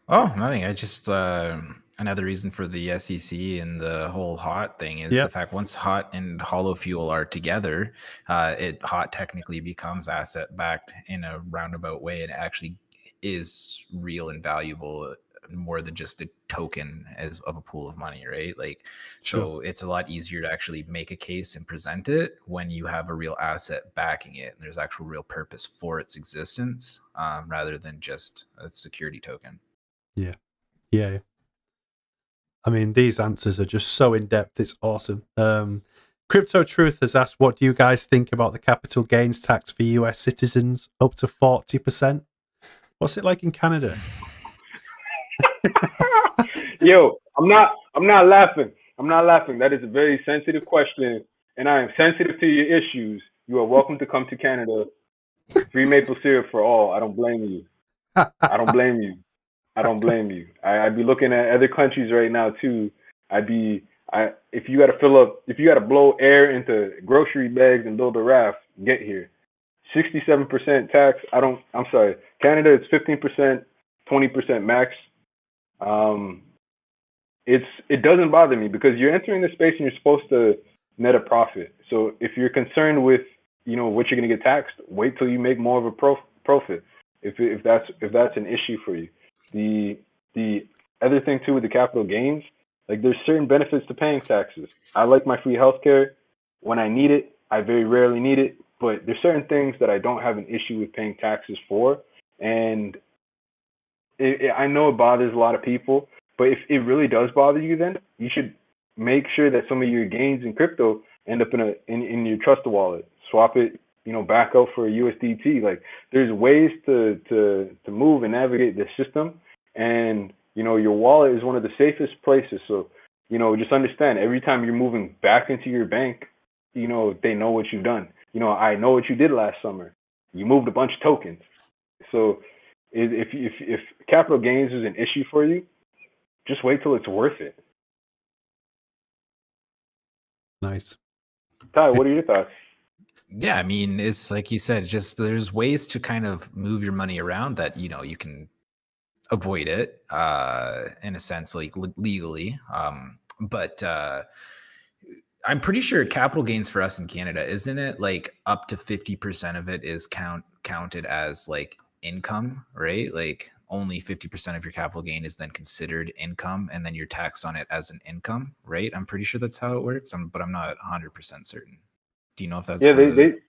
Oh, nothing. I just another reason for the SEC and the whole HOT thing is the fact once HOT and Holo Fuel are together, HOT technically becomes asset backed in a roundabout way. It actually is real and valuable, more than just a token of a pool of money, right? Like, so it's a lot easier to actually make a case and present it when you have a real asset backing it and there's actual real purpose for its existence, rather than just a security token. Yeah. I mean, these answers are just so in depth. It's awesome. Crypto Truth has asked, what do you guys think about the capital gains tax for US citizens up to 40%? What's it like in Canada? Yo, I'm not laughing. I'm not laughing. That is a very sensitive question, and I am sensitive to your issues. You are welcome to come to Canada. Free maple syrup for all. I don't blame you. I'd be looking at other countries right now too. If you got to blow air into grocery bags and build a raft, get here. 67% tax. I'm sorry. Canada, it's 15%, 20% max. It doesn't bother me because you're entering the space and you're supposed to net a profit. So if you're concerned with what you're going to get taxed, wait till you make more of a profit. If that's an issue for you. The other thing too with the capital gains, like there's certain benefits to paying taxes. I like my free healthcare when I need it. I very rarely need it, but there's certain things that I don't have an issue with paying taxes for, and I know it bothers a lot of people. But if it really does bother you, then you should make sure that some of your gains in crypto end up in your trust wallet. Swap it, back out for a USDT. Like there's ways to move and navigate the system, and your wallet is one of the safest places. So just understand every time you're moving back into your bank, they know what you've done. I know what you did last summer. You moved a bunch of tokens. So if capital gains is an issue for you, just wait till it's worth it. Nice. Ty, what are your thoughts? Yeah, I mean, it's like you said, just there's ways to kind of move your money around that, you can avoid it in a sense, like legally. But I'm pretty sure capital gains for us in Canada, isn't it like up to 50% of it is counted as like income, right? Like only 50% of your capital gain is then considered income, and then you're taxed on it as an income, right? I'm pretty sure that's how it works, but I'm not 100% certain. Do you know if that's I'm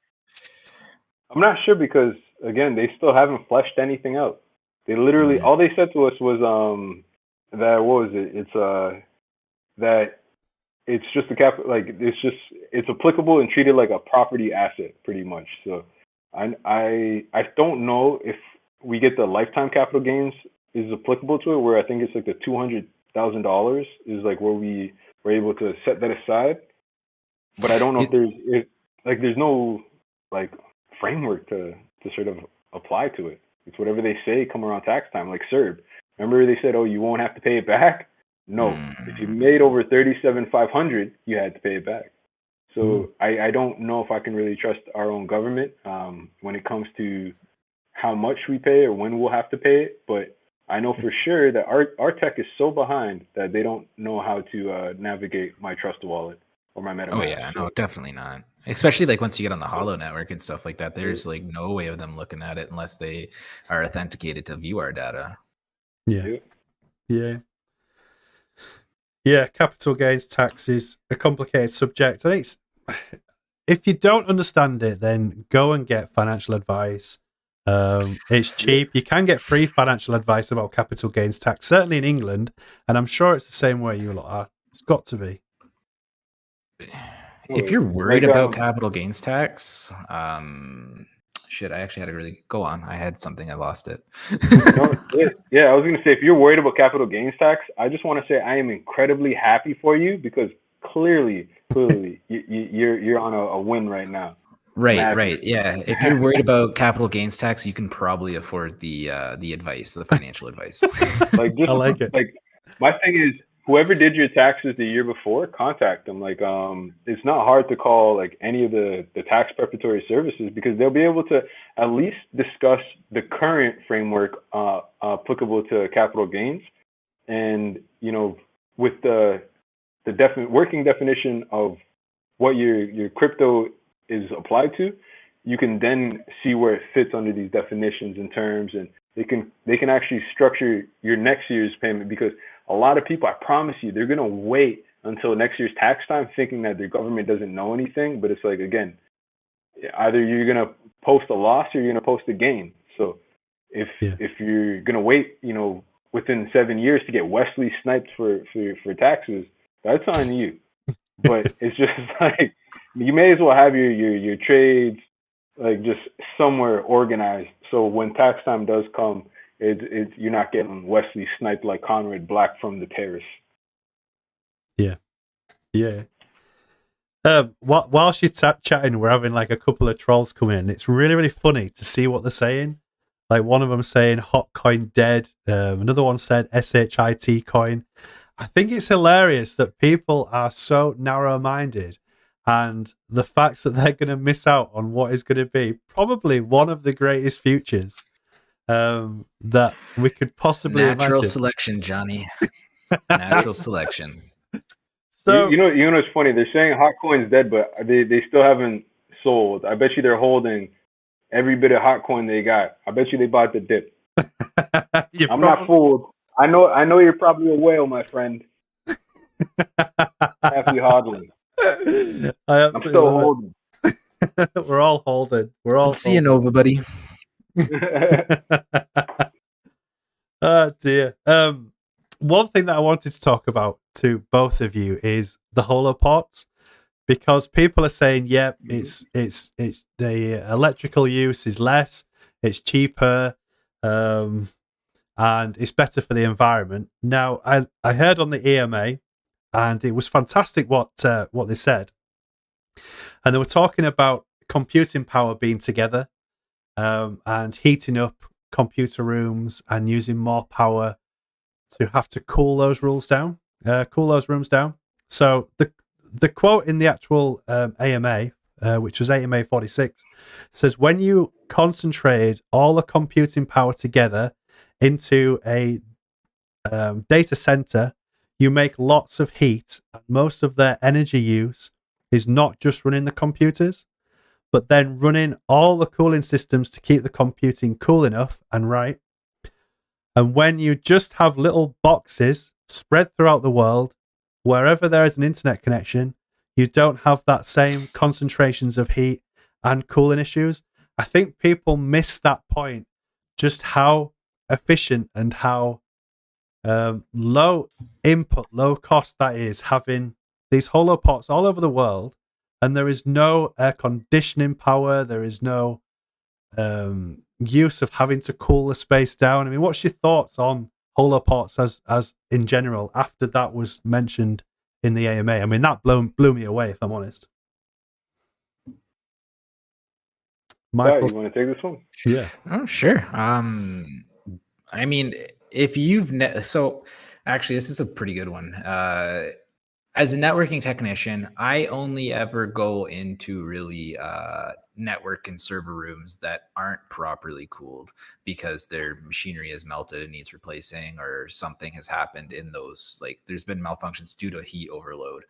not sure because again, they still haven't fleshed anything out. They literally all they said to us was that what was it? It's that it's just a like it's applicable and treated like a property asset pretty much. So I don't know if we get the lifetime capital gains is applicable to it, where I think it's like the $200,000 is like where we were able to set that aside. But I don't know if there's no like framework to sort of apply to it. It's whatever they say come around tax time, like CERB. Remember they said, oh, you won't have to pay it back? No. If you made over 37,500, you had to pay it back. So I don't know if I can really trust our own government when it comes to how much we pay or when we'll have to pay it. But I know for sure that our tech is so behind that they don't know how to navigate my Trust Wallet or my MetaMask. Oh yeah, no, definitely not. Especially like once you get on the Holo network and stuff like that, there's like no way of them looking at it unless they are authenticated to view our data. Yeah. Capital gains tax is a complicated subject. I think if you don't understand it, then go and get financial advice. It's cheap. You can get free financial advice about capital gains tax, certainly in England, and I'm sure it's the same where you lot are. It's got to be. If you're worried about capital gains tax, shit, I actually had to really go on. I had something, I lost it. Yeah, I was going to say, if you're worried about capital gains tax, I just want to say I am incredibly happy for you because clearly, you're on a win right now. Right. Yeah. If you're worried about capital gains tax, you can probably afford the advice, the financial advice. Like, just I like it. Like, my thing is, whoever did your taxes the year before, contact them. Like, it's not hard to call like any of the tax preparatory services because they'll be able to at least discuss the current framework applicable to capital gains, and with the working definition of what your crypto is applied to, you can then see where it fits under these definitions and terms, and they can actually structure your next year's payment because a lot of people, I promise you, they're going to wait until next year's tax time thinking that their government doesn't know anything. But it's like, again, either you're going to post a loss or you're going to post a gain. So if you're going to wait, within 7 years to get Wesley sniped for taxes, that's on you. But it's just like, you may as well have your trades like just somewhere organized. So when tax time does come, it's you're not getting Wesley sniped like Conrad Black from the terrace. Yeah. Whilst you're chatting, we're having like a couple of trolls come in. It's really, really funny to see what they're saying. Like one of them saying hot coin dead. Another one said SHIT coin. I think it's hilarious that people are so narrow-minded, and the fact that they're going to miss out on what is going to be probably one of the greatest futures that we could possibly Natural imagine. selection, Johnny. Natural selection. So you know what's funny? They're saying hot coin's dead, but they still haven't sold. I bet you they're holding every bit of hot coin they got. I bet you they bought the dip. I'm not fooled. I know you're probably a whale, my friend. Happy hodling. I'm still holding. We're all holding. We're all see you, Nova, buddy. Oh dear. One thing that I wanted to talk about to both of you is the holopots, because people are saying, it's the electrical use is less, it's cheaper, and it's better for the environment. Now, I heard on the EMA, and it was fantastic what they said, and they were talking about computing power being together, and heating up computer rooms and using more power to have to cool those rooms down. So the quote in the actual AMA, which was AMA 46, says when you concentrate all the computing power together into a data center, you make lots of heat, and most of their energy use is not just running the computers, but then running all the cooling systems to keep the computing cool enough and right. And when you just have little boxes spread throughout the world, wherever there is an internet connection, you don't have that same concentrations of heat and cooling issues. I think people miss that point, just how efficient and how low input, low cost that is, having these holopots all over the world, and there is no air conditioning power, there is no use of having to cool the space down. I mean, what's your thoughts on holopots as in general after that was mentioned in the AMA? I mean, that blew me away, if I'm honest. Michael, you want to take this one? Yeah. Oh, sure. I mean, if you've so actually, this is a pretty good one. As a networking technician, I only ever go into really network and server rooms that aren't properly cooled because their machinery is melted and needs replacing, or something has happened in those. Like, there's been malfunctions due to heat overload,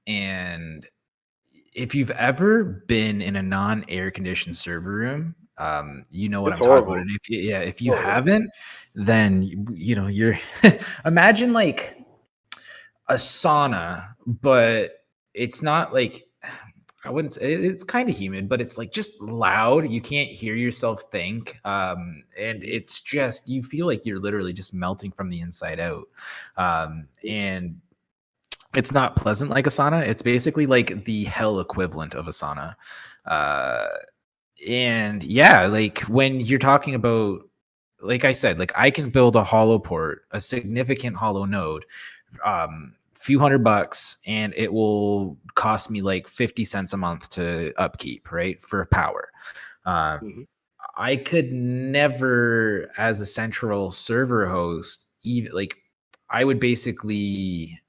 and if you've ever been in a non-air conditioned server room, you know what It's I'm horrible. talking about. And if you haven't, then you're imagine like a sauna, but it's not like, I wouldn't say it's kind of humid, but it's like just loud. You can't hear yourself think. And it's just, you feel like you're literally just melting from the inside out. And it's not pleasant like a sauna. It's basically like the hell equivalent of a sauna. And yeah, like when you're talking about, like I said, like I can build a Holo port, a significant Holo node, few $100, and it will cost me like 50 cents a month to upkeep, right? For power. I could never, as a central server host, even like, I would basically,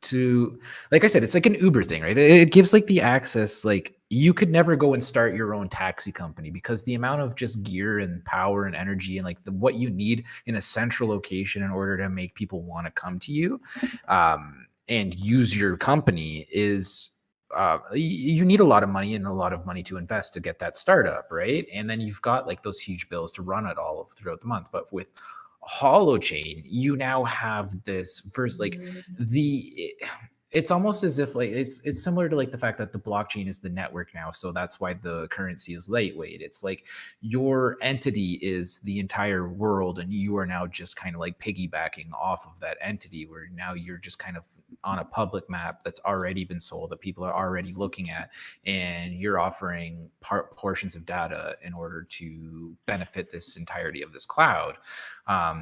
to, like I said, it's like an Uber thing, right? It gives like the access, like you could never go and start your own taxi company because the amount of just gear and power and energy and like what you need in a central location in order to make people want to come to you and use your company is, you need a lot of money and a lot of money to invest to get that startup, right? And then you've got like those huge bills to run it all throughout the month. But with Holochain, you now have this first, like it's almost as if like it's similar to like the fact that the blockchain is the network now, so that's why the currency is lightweight. It's like your entity is the entire world, and you are now just kind of like piggybacking off of that entity, where now you're just kind of on a public map that's already been sold, that people are already looking at, and you're offering portions of data in order to benefit this entirety of this cloud.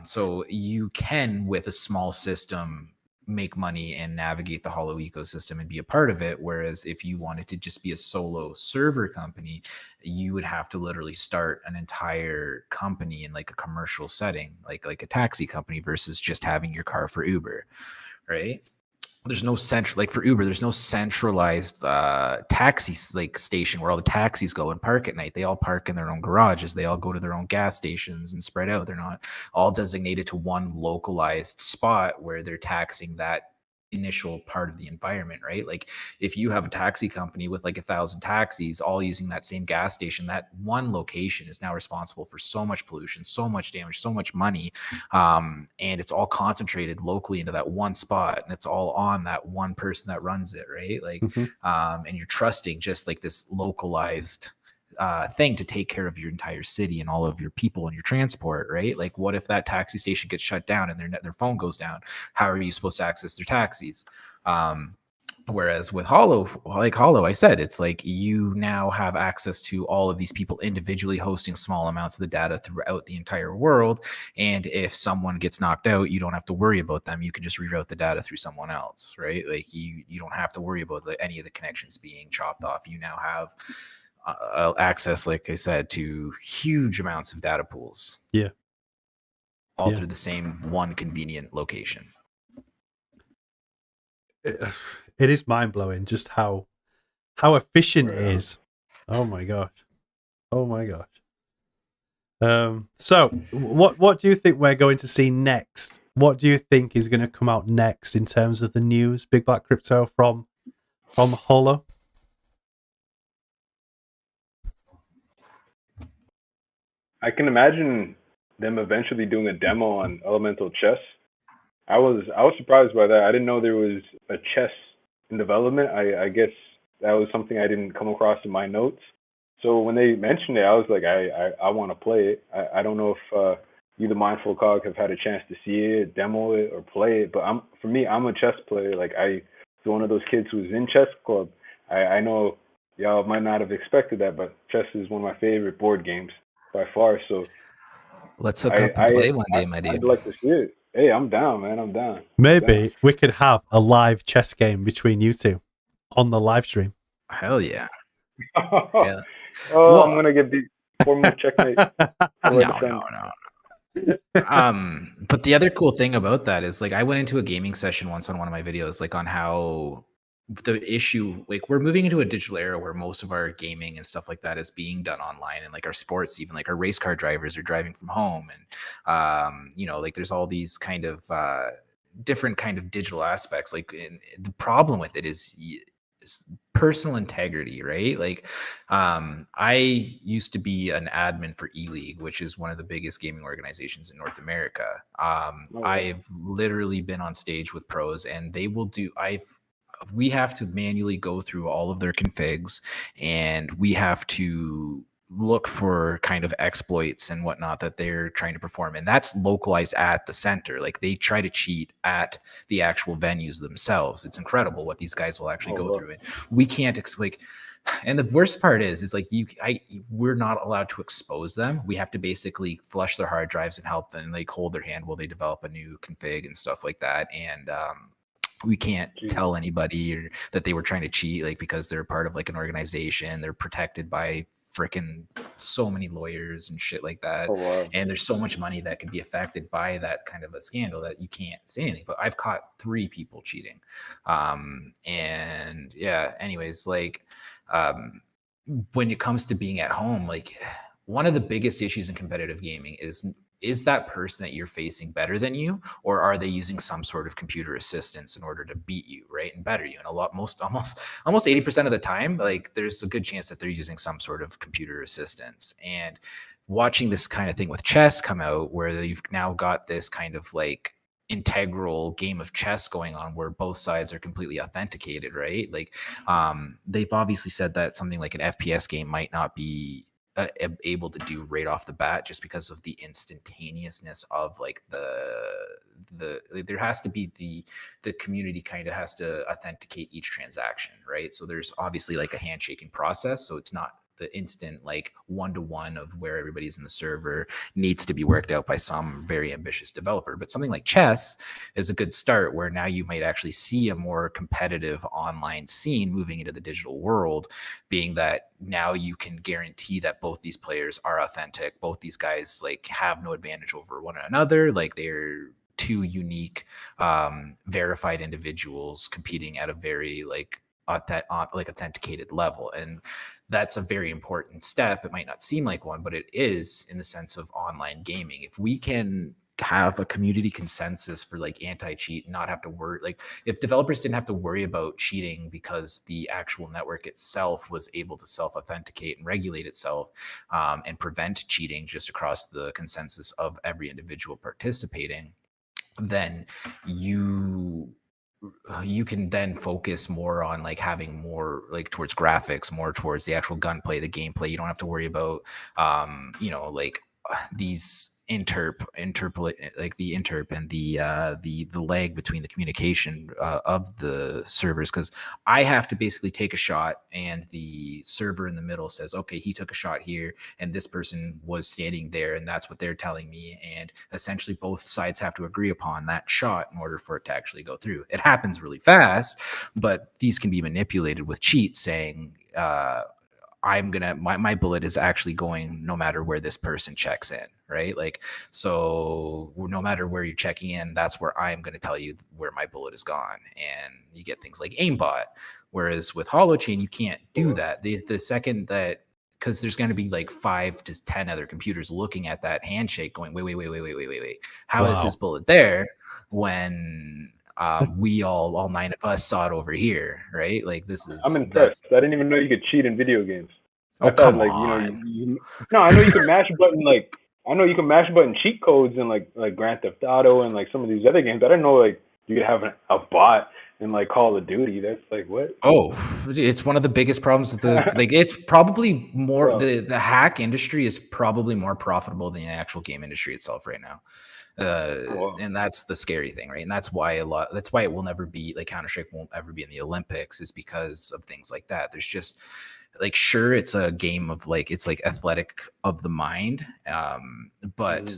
So you can, with a small system, make money and navigate the Holo ecosystem and be a part of it. Whereas if you wanted to just be a solo server company, you would have to literally start an entire company in like a commercial setting, like a taxi company, versus just having your car for Uber, right? There's no central, like for Uber, there's no centralized taxi like station where all the taxis go and park at night. They all park in their own garages. They all go to their own gas stations and spread out. They're not all designated to one localized spot where they're taxing that initial part of the environment, right? Like if you have a taxi company with like 1,000 taxis all using that same gas station, that one location is now responsible for so much pollution, so much damage, so much money, and it's all concentrated locally into that one spot, and it's all on that one person that runs it, right? Like and you're trusting just like this localized thing to take care of your entire city and all of your people and your transport, right? Like what if that taxi station gets shut down and their phone goes down? How are you supposed to access their taxis? Whereas with Holo, I said, it's like you now have access to all of these people individually hosting small amounts of the data throughout the entire world. And if someone gets knocked out, you don't have to worry about them. You can just reroute the data through someone else, right? Like you don't have to worry about any of the connections being chopped off. You now have access, like I said, to huge amounts of data pools. Yeah. All through the same one convenient location. It is mind blowing just how efficient it is. Oh my gosh. So what do you think we're going to see next? What do you think is going to come out next in terms of the news, Big Black Crypto, from Holo? I can imagine them eventually doing a demo on Elemental Chess. I was surprised by that. I didn't know there was a chess in development. I guess that was something I didn't come across in my notes. So when they mentioned it, I was like, I want to play it. I don't know if you, the Mindful Cog, have had a chance to see it, demo it, or play it. But for me, I'm a chess player. Like I was one of those kids who was in chess club. I know y'all might not have expected that, but chess is one of my favorite board games by far. So Let's hook up and play one day, my I'd dude. like to see it. Hey, I'm down, man. I'm down. Maybe we could have a live chess game between you two on the live stream. Hell yeah. Yeah. Well, I'm gonna get beat. 4-move checkmate. No. But the other cool thing about that is, like, I went into a gaming session once on one of my videos, like, on how the issue, like, we're moving into a digital era where most of our gaming and stuff like that is being done online, and like our sports, even like our race car drivers are driving from home, and you know, like, there's all these kind of different kind of digital aspects. Like, the problem with it is personal integrity, right? Like, I used to be an admin for eLeague, which is one of the biggest gaming organizations in North America. I've literally been on stage with pros, and they will do, we have to manually go through all of their configs, and we have to look for kind of exploits and whatnot that they're trying to perform. And that's localized at the center. Like, they try to cheat at the actual venues themselves. It's incredible what these guys will actually go through. And we can't like, and the worst part is like, we're not allowed to expose them. We have to basically flush their hard drives and help them, like, hold their hand while they develop a new config and stuff like that. And we can't tell anybody that they were trying to cheat, like, because they're part of like an organization. They're protected by freaking so many lawyers and shit like that. And there's so much money that could be affected by that kind of a scandal that you can't say anything. But I've caught 3 people cheating. And yeah, anyways, like, when it comes to being at home, like, one of the biggest issues in competitive gaming is that person that you're facing better than you, or are they using some sort of computer assistance in order to beat you, right, and better you? And almost 80% of the time, like, there's a good chance that they're using some sort of computer assistance. And watching this kind of thing with chess come out, where you've now got this kind of like integral game of chess going on where both sides are completely authenticated, right? Like, they've obviously said that something like an FPS game might not be able to do right off the bat, just because of the instantaneousness of like there has to be the community kind of has to authenticate each transaction, right? So there's obviously like a handshaking process, so it's not the instant like one-to-one of where everybody's in the server needs to be worked out by some very ambitious developer. But something like chess is a good start, where now you might actually see a more competitive online scene moving into the digital world, being that now you can guarantee that both these players are authentic. Both these guys like have no advantage over one another. Like, they're 2 unique verified individuals competing at a very like authenticated level. And that's a very important step. It might not seem like one, but it is in the sense of online gaming. If we can have a community consensus for like anti-cheat, not have to worry, like, if developers didn't have to worry about cheating because the actual network itself was able to self-authenticate and regulate itself, and prevent cheating just across the consensus of every individual participating, then you can then focus more on like having more like towards graphics, more towards the actual gunplay, the gameplay. You don't have to worry about like these like the interp and the lag between the communication of the servers, because I have to basically take a shot and the server in the middle says, okay, he took a shot here and this person was standing there, and that's what they're telling me, and essentially both sides have to agree upon that shot in order for it to actually go through. It happens really fast, but these can be manipulated with cheats saying my bullet is actually going no matter where this person checks in, right? Like, so no matter where you're checking in, that's where I'm going to tell you where my bullet is gone. And you get things like aimbot, whereas with Holochain, you can't do that. The second that, because there's going to be like 5 to 10 other computers looking at that handshake going, wait. How is this bullet there when we all 9 of us saw it over here, right? Like, this is. I'm impressed. I didn't even know you could cheat in video games. Oh, I thought, come like, on. No, I know you can mash button like. I know you can mash button cheat codes in like Grand Theft Auto and like some of these other games. I didn't know like you could have a bot in like Call of Duty. That's like what? Oh, it's one of the biggest problems with the like. It's probably more the hack industry is probably more profitable than the actual game industry itself right now. And that's the scary thing, right? And that's why it will never be like Counter-Strike won't ever be in the Olympics, is because of things like that. There's just like, sure, it's a game of like, it's like athletic of the mind, but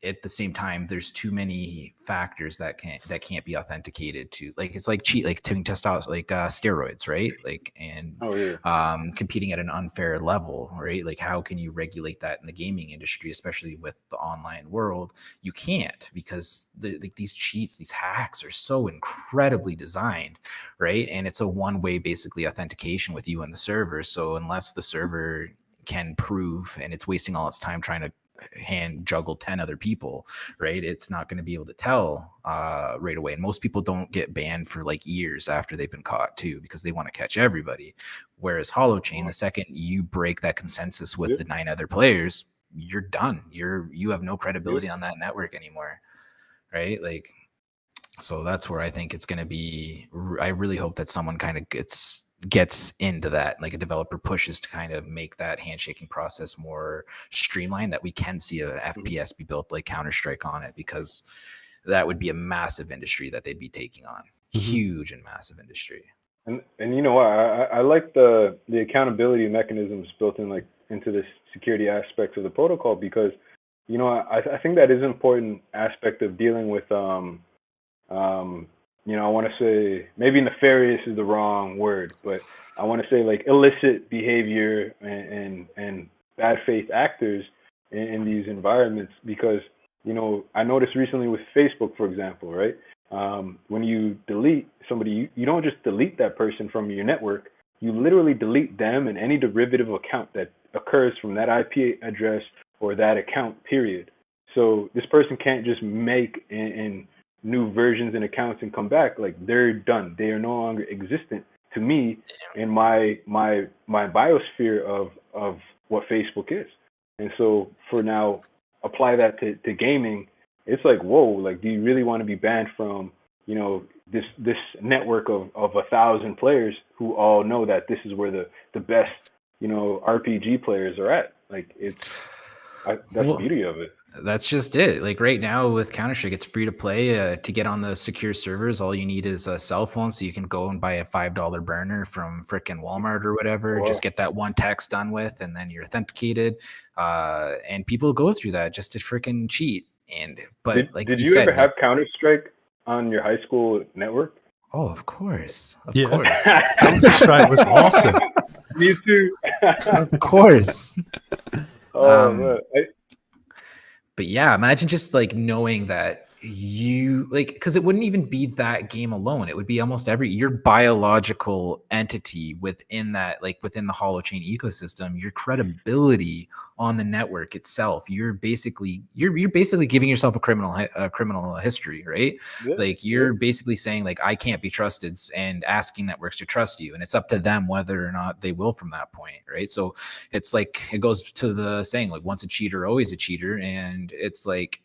at the same time, there's too many factors that can't be authenticated to, like, it's like taking testosterone, like steroids, right? Like, and competing at an unfair level, right? Like, how can you regulate that in the gaming industry, especially with the online world? You can't, because like, these cheats, these hacks are so incredibly designed, right? And it's a one-way basically authentication with you and the server. So unless the server can prove, and it's wasting all its time trying to hand juggle 10 other people, right, it's not going to be able to tell right away. And most people don't get banned for like years after they've been caught too, because they want to catch everybody. Whereas Holochain, the second you break that consensus with the 9 other players, you're done. You have no credibility on that network anymore, right? Like, so that's where I think it's going to be. I really hope that someone kind of gets into that, like a developer pushes to kind of make that handshaking process more streamlined, that we can see an FPS be built like Counter-Strike on it, because that would be a massive industry that they'd be taking on. Huge and massive industry. And you know what, I like the accountability mechanisms built in, like, into this security aspect of the protocol, because, you know, I think that is an important aspect of dealing with you know, I want to say, maybe nefarious is the wrong word, but I want to say like illicit behavior and bad faith actors in these environments. Because, you know, I noticed recently with Facebook, for example, right? When you delete somebody, you don't just delete that person from your network. You literally delete them and any derivative account that occurs from that IP address or that account, period. So this person can't just make in new versions and accounts and come back. Like, they're done. They are no longer existent to me in my biosphere of what Facebook is. And so for now, apply that to gaming. It's like, whoa, like, do you really want to be banned from, you know, this network of 1,000 players who all know that this is where the best, you know, RPG players are at? Like, that's the beauty of it. That's just it. Like, right now with Counter-Strike, it's free to play. To get on the secure servers, all you need is a cell phone, so you can go and buy a $5 burner from frickin' Walmart or whatever. Just get that one text done with, and then you're authenticated. And people go through that just to frickin' cheat. But did you ever have Counter-Strike on your high school network? Oh, of course. Of course. Counter-Strike was awesome. Me too. Of course. Man. But yeah, imagine just like knowing that you, like, because it wouldn't even be that game alone. It would be almost your biological entity within that, like within the Holochain ecosystem, your credibility on the network itself. You're basically giving yourself a criminal history, right? Like, you're basically saying, like, I can't be trusted, and asking networks to trust you, and it's up to them whether or not they will from that point, right? So it's like, it goes to the saying, like, once a cheater, always a cheater. And it's like,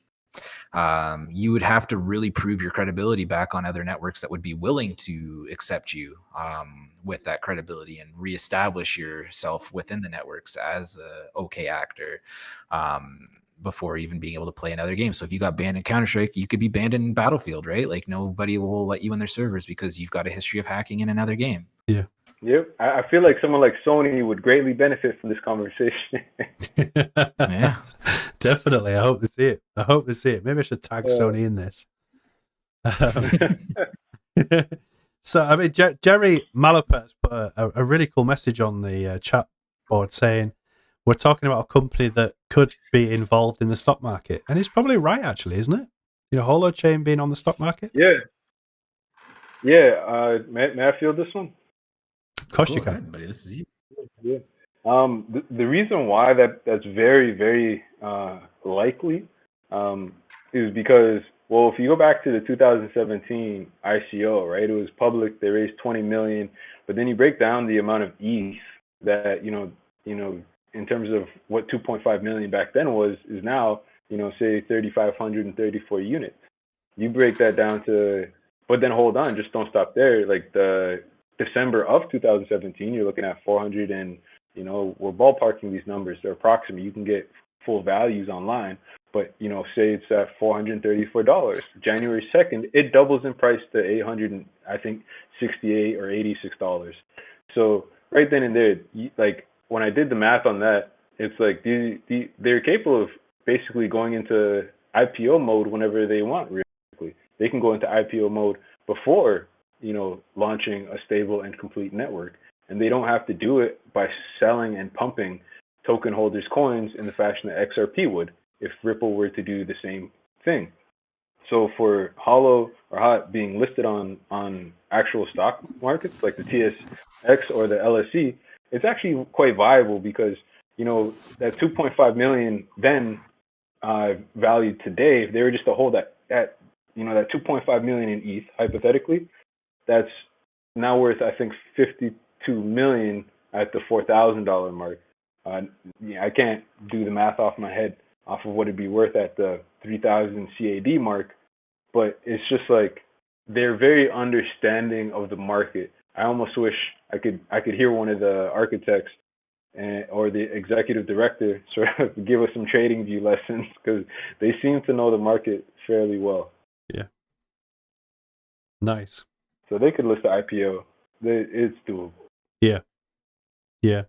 you would have to really prove your credibility back on other networks that would be willing to accept you with that credibility, and reestablish yourself within the networks as a okay actor before even being able to play another game. So if you got banned in Counter-Strike, you could be banned in Battlefield, right? Like, nobody will let you in their servers because you've got a history of hacking in another game. Yeah. Yep. I feel like someone like Sony would greatly benefit from this conversation. Yeah. Definitely. I hope they see it. Maybe I should tag Sony in this. So, I mean, Jerry Malapert put a really cool message on the chat board saying, we're talking about a company that could be involved in the stock market. And he's probably right, actually, isn't it? You know, Holochain being on the stock market? Yeah. Yeah. May I field this one? Of course you can. Buddy, this is you. Yeah. The reason why that's very, very likely is because, well, if you go back to the 2017 ICO, right, it was public. They raised 20 million, but then you break down the amount of ETH that, you know, in terms of what 2.5 million back then was, is now, you know, say 3,534 units. You break that down to, but then hold on, just don't stop there. Like, the December of 2017, you're looking at 400 and, you know, we're ballparking these numbers. They're approximate. You can get full values online, but, you know, say it's at $434. January 2nd, it doubles in price to $868 or $86. So right then and there, like when I did the math on that, it's like they're capable of basically going into IPO mode whenever they want. Realistically, they can go into IPO mode before launching a stable and complete network, and they don't have to do it by selling and pumping token holders' coins in the fashion that XRP would if Ripple were to do the same thing. So for Holo or HOT being listed on actual stock markets like the TSX or the LSE, it's actually quite viable because that 2.5 million then valued today, if they were just to hold that 2.5 million in ETH hypothetically, that's now worth I think 52 million at the $4,000 mark. I can't do the math off my head off of what it'd be worth at the 3,000 CAD mark, but it's just like they're very understanding of the market. I almost wish I could hear one of the architects or the executive director sort of give us some trading view lessons because they seem to know the market fairly well. Yeah. Nice. So they could list the IPO. It's doable. Yeah. Yeah.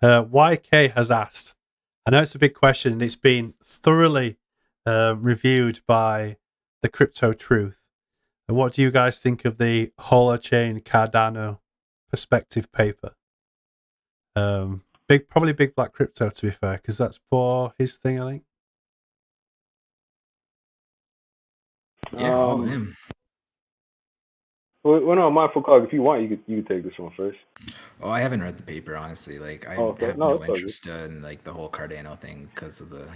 YK has asked, I know it's a big question and it's been thoroughly reviewed by the Crypto Truth. And what do you guys think of the Holochain Cardano perspective paper? Probably Big Black Crypto, to be fair, because that's for his thing, I think. Yeah, all of him. Well, no, MindfulCog, if you want, you could take this one first. Oh, I haven't read the paper, honestly. Like, I okay. have No, no interest in like the whole Cardano thing because of the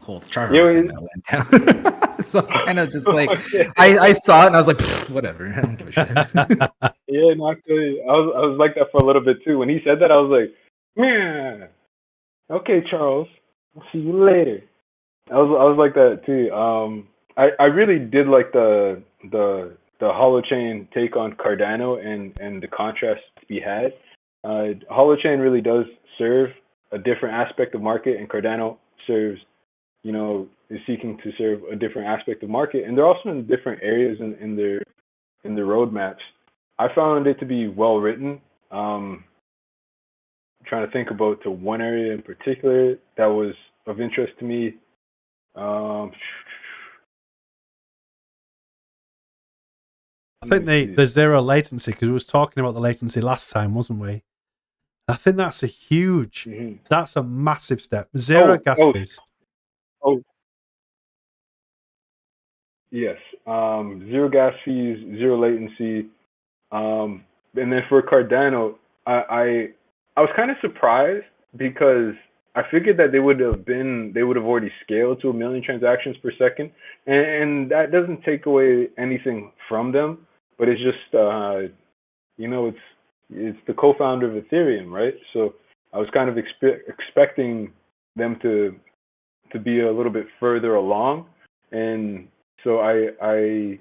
whole Charles thing that went down. So kind of just like I saw it and I was like, whatever. I don't give a shit. Yeah, no, actually, I was like that for a little bit too. When he said that, I was like, man, okay, Charles, I'll see you later. I was like that too. I really did like the Holochain take on Cardano and the contrast to be had. Holochain really does serve a different aspect of market, and Cardano serves, is seeking to serve a different aspect of market, and they're also in different areas in their roadmaps. I found it to be well written. Trying to think about to one area in particular that was of interest to me. I think the zero latency, because we was talking about the latency last time, wasn't we? I think that's a huge, that's a massive step. Zero gas fees. Yes. Zero gas fees, zero latency. And then for Cardano, I was kind of surprised because I figured that they would have already scaled to 1 million transactions per second, and that doesn't take away anything from them, but it's just it's the co-founder of Ethereum, right? So I was kind of expecting them to be a little bit further along, and so I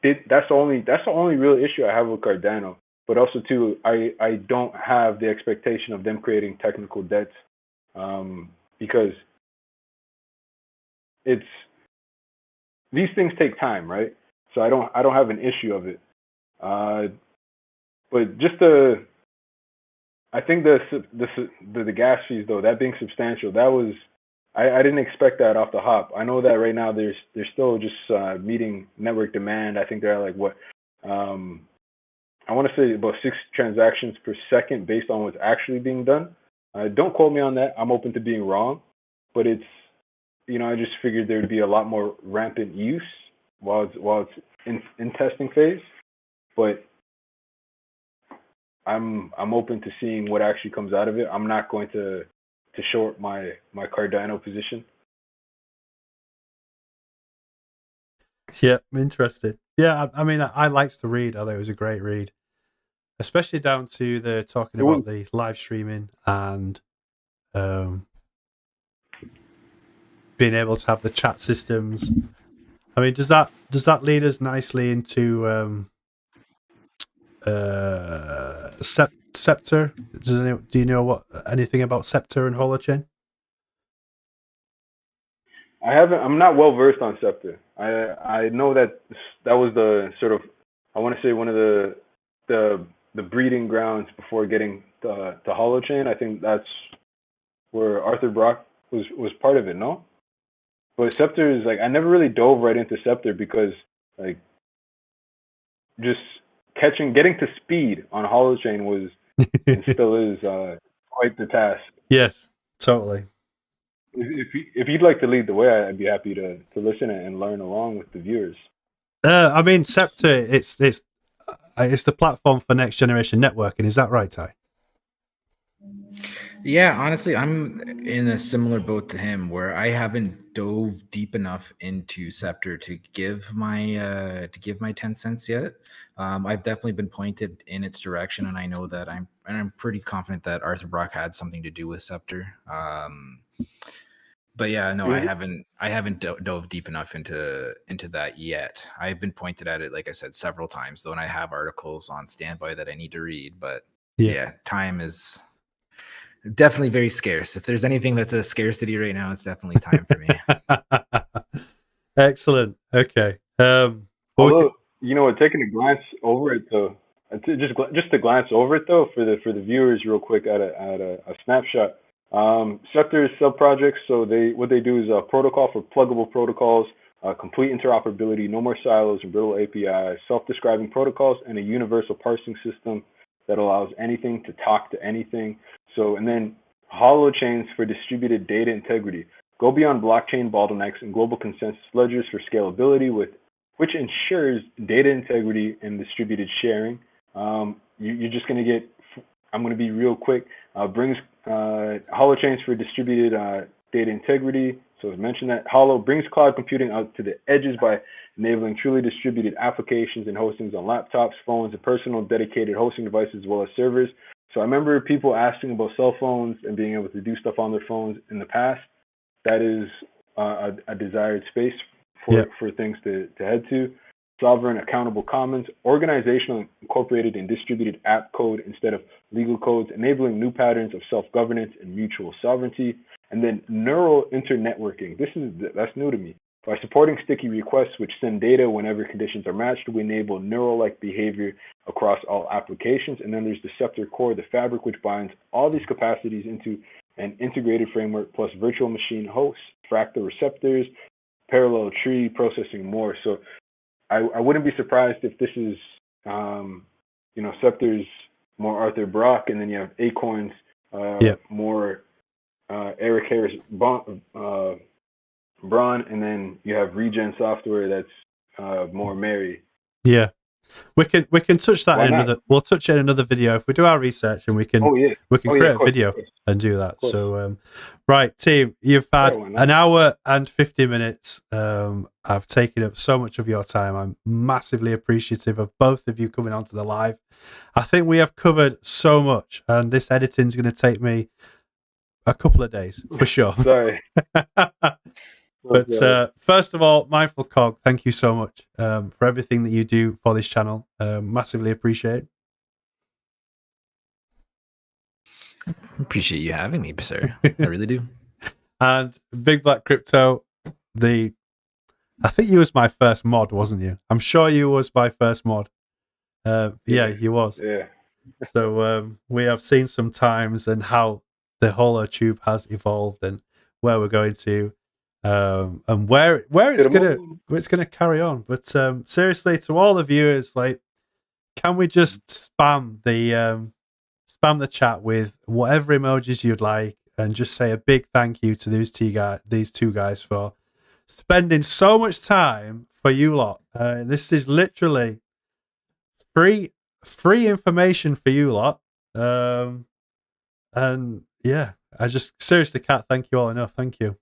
did. That's the only real issue I have with Cardano. But also too, I don't have the expectation of them creating technical debts, because these things take time, right? So I don't have an issue of it. But just I think the gas fees though, that being substantial, that was I didn't expect that off the hop. I know that right now they're still just meeting network demand. I think they're at like what I want to say about 6 transactions per second based on what's actually being done. Don't quote me on that. I'm open to being wrong, but it's I just figured there'd be a lot more rampant use while it's in testing phase. But I'm open to seeing what actually comes out of it. I'm not going to short my Cardano position. Yeah, I'm interested. Yeah, I mean, I liked the read. I thought it was a great read, especially down to the talking about the live streaming and being able to have the chat systems. I mean, does that lead us nicely into Scepter? Do you know anything about Scepter and Holochain? I haven't. I'm not well versed on Scepter. I know that was the sort of, I want to say, one of the the breeding grounds before getting to Holochain. I think that's where Arthur Brock was part of it, no? But Scepter is like, I never really dove right into Scepter because like just getting to speed on Holochain was and still is quite the task. Yes, totally. If you'd like to lead the way, I'd be happy to listen and learn along with the viewers. I mean, Scepter, it's the platform for next generation networking. Is that right, Ty? Yeah, honestly, I'm in a similar boat to him where I haven't dove deep enough into Scepter to give my 10 cents yet. I've definitely been pointed in its direction, and I know that I'm pretty confident that Arthur Brock had something to do with Scepter. But yeah, no, I haven't dove deep enough into that yet. I've been pointed at it, like I said, several times, though, and I have articles on standby that I need to read. But yeah, time is definitely very scarce. If there's anything that's a scarcity right now, it's definitely time for me. Excellent. Okay. Although, you know what, taking a glance over it though, just to glance over it though, for the viewers real quick at a snapshot. Scepter is sub-projects, so what they do is a protocol for pluggable protocols, complete interoperability, no more silos and brittle APIs, self-describing protocols, and a universal parsing system that allows anything to talk to anything. So, and then holochains for distributed data integrity. Go beyond blockchain bottlenecks and global consensus ledgers for scalability, which ensures data integrity and distributed sharing. You're just going to get, I'm going to be real quick, brings holochains for distributed data integrity. So as mentioned, that Holo brings cloud computing out to the edges by enabling truly distributed applications and hostings on laptops, phones, and personal dedicated hosting devices, as well as servers. So I remember people asking about cell phones and being able to do stuff on their phones in the past. That is a desired space for things to head to. Sovereign accountable commons, organizational incorporated and distributed app code instead of legal codes, enabling new patterns of self-governance and mutual sovereignty. And then neural internetworking. That's new to me. By supporting sticky requests which send data whenever conditions are matched, we enable neural-like behavior across all applications. And then there's the Scepter core, the fabric, which binds all these capacities into an integrated framework plus virtual machine hosts, fractal receptors, parallel tree processing more. So I wouldn't be surprised if this is, Scepter's more Arthur Brock, and then you have Acorn's more Eric Harris Braun, and then you have Regen Software that's more Mary. Yeah, we can touch that in another. We'll touch it in another video if we do our research, and we can create a video and do that. So, right, team, you've had an hour and 50 minutes. I've taken up so much of your time. I'm massively appreciative of both of you coming onto the live. I think we have covered so much, and this editing is going to take me a couple of days for sure. Sorry. But first of all, Mindful Cog, thank you so much for everything that you do for this channel. Massively appreciate. Appreciate you having me, sir. I really do. And Big Black Crypto, I think you was my first mod, wasn't you? I'm sure you was my first mod. Yeah, you was. Yeah. So we have seen some times and how the Holo tube has evolved and where we're going to. And where it's gonna carry on. But seriously, to all the viewers, like, can we just spam the chat with whatever emojis you'd like, and just say a big thank you to these two guys for spending so much time for you lot. This is literally free information for you lot. And yeah, I just seriously can't thank you all enough. Thank you.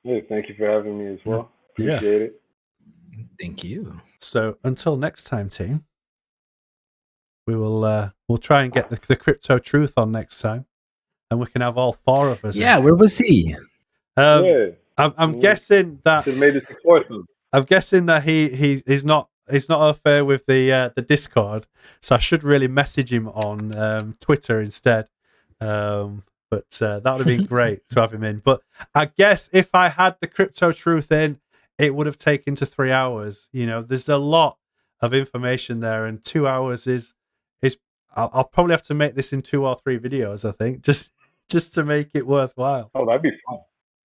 Yeah, thank you for having me as well. Appreciate it. Thank you. So until next time, team, we'll try and get the crypto truth on next time, and we can have all four of us. Yeah, where was he? I'm guessing that. I'm guessing that he's not au fait with the Discord, so I should really message him on Twitter instead. But that would have been great to have him in. But I guess if I had the crypto truth in, it would have taken to 3 hours. You know, there's a lot of information there, and 2 hours is I'll probably have to make this in 2 or 3 videos. I think just to make it worthwhile. Oh, that'd be fun.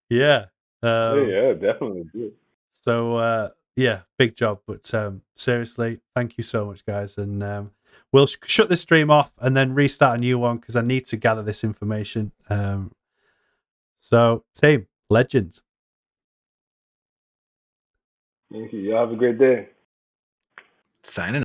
Yeah. Yeah, definitely do. So yeah, big job. But seriously, thank you so much, guys. And we'll shut this stream off and then restart a new one because I need to gather this information. So, team, legends. Thank you. Y'all have a great day. Signing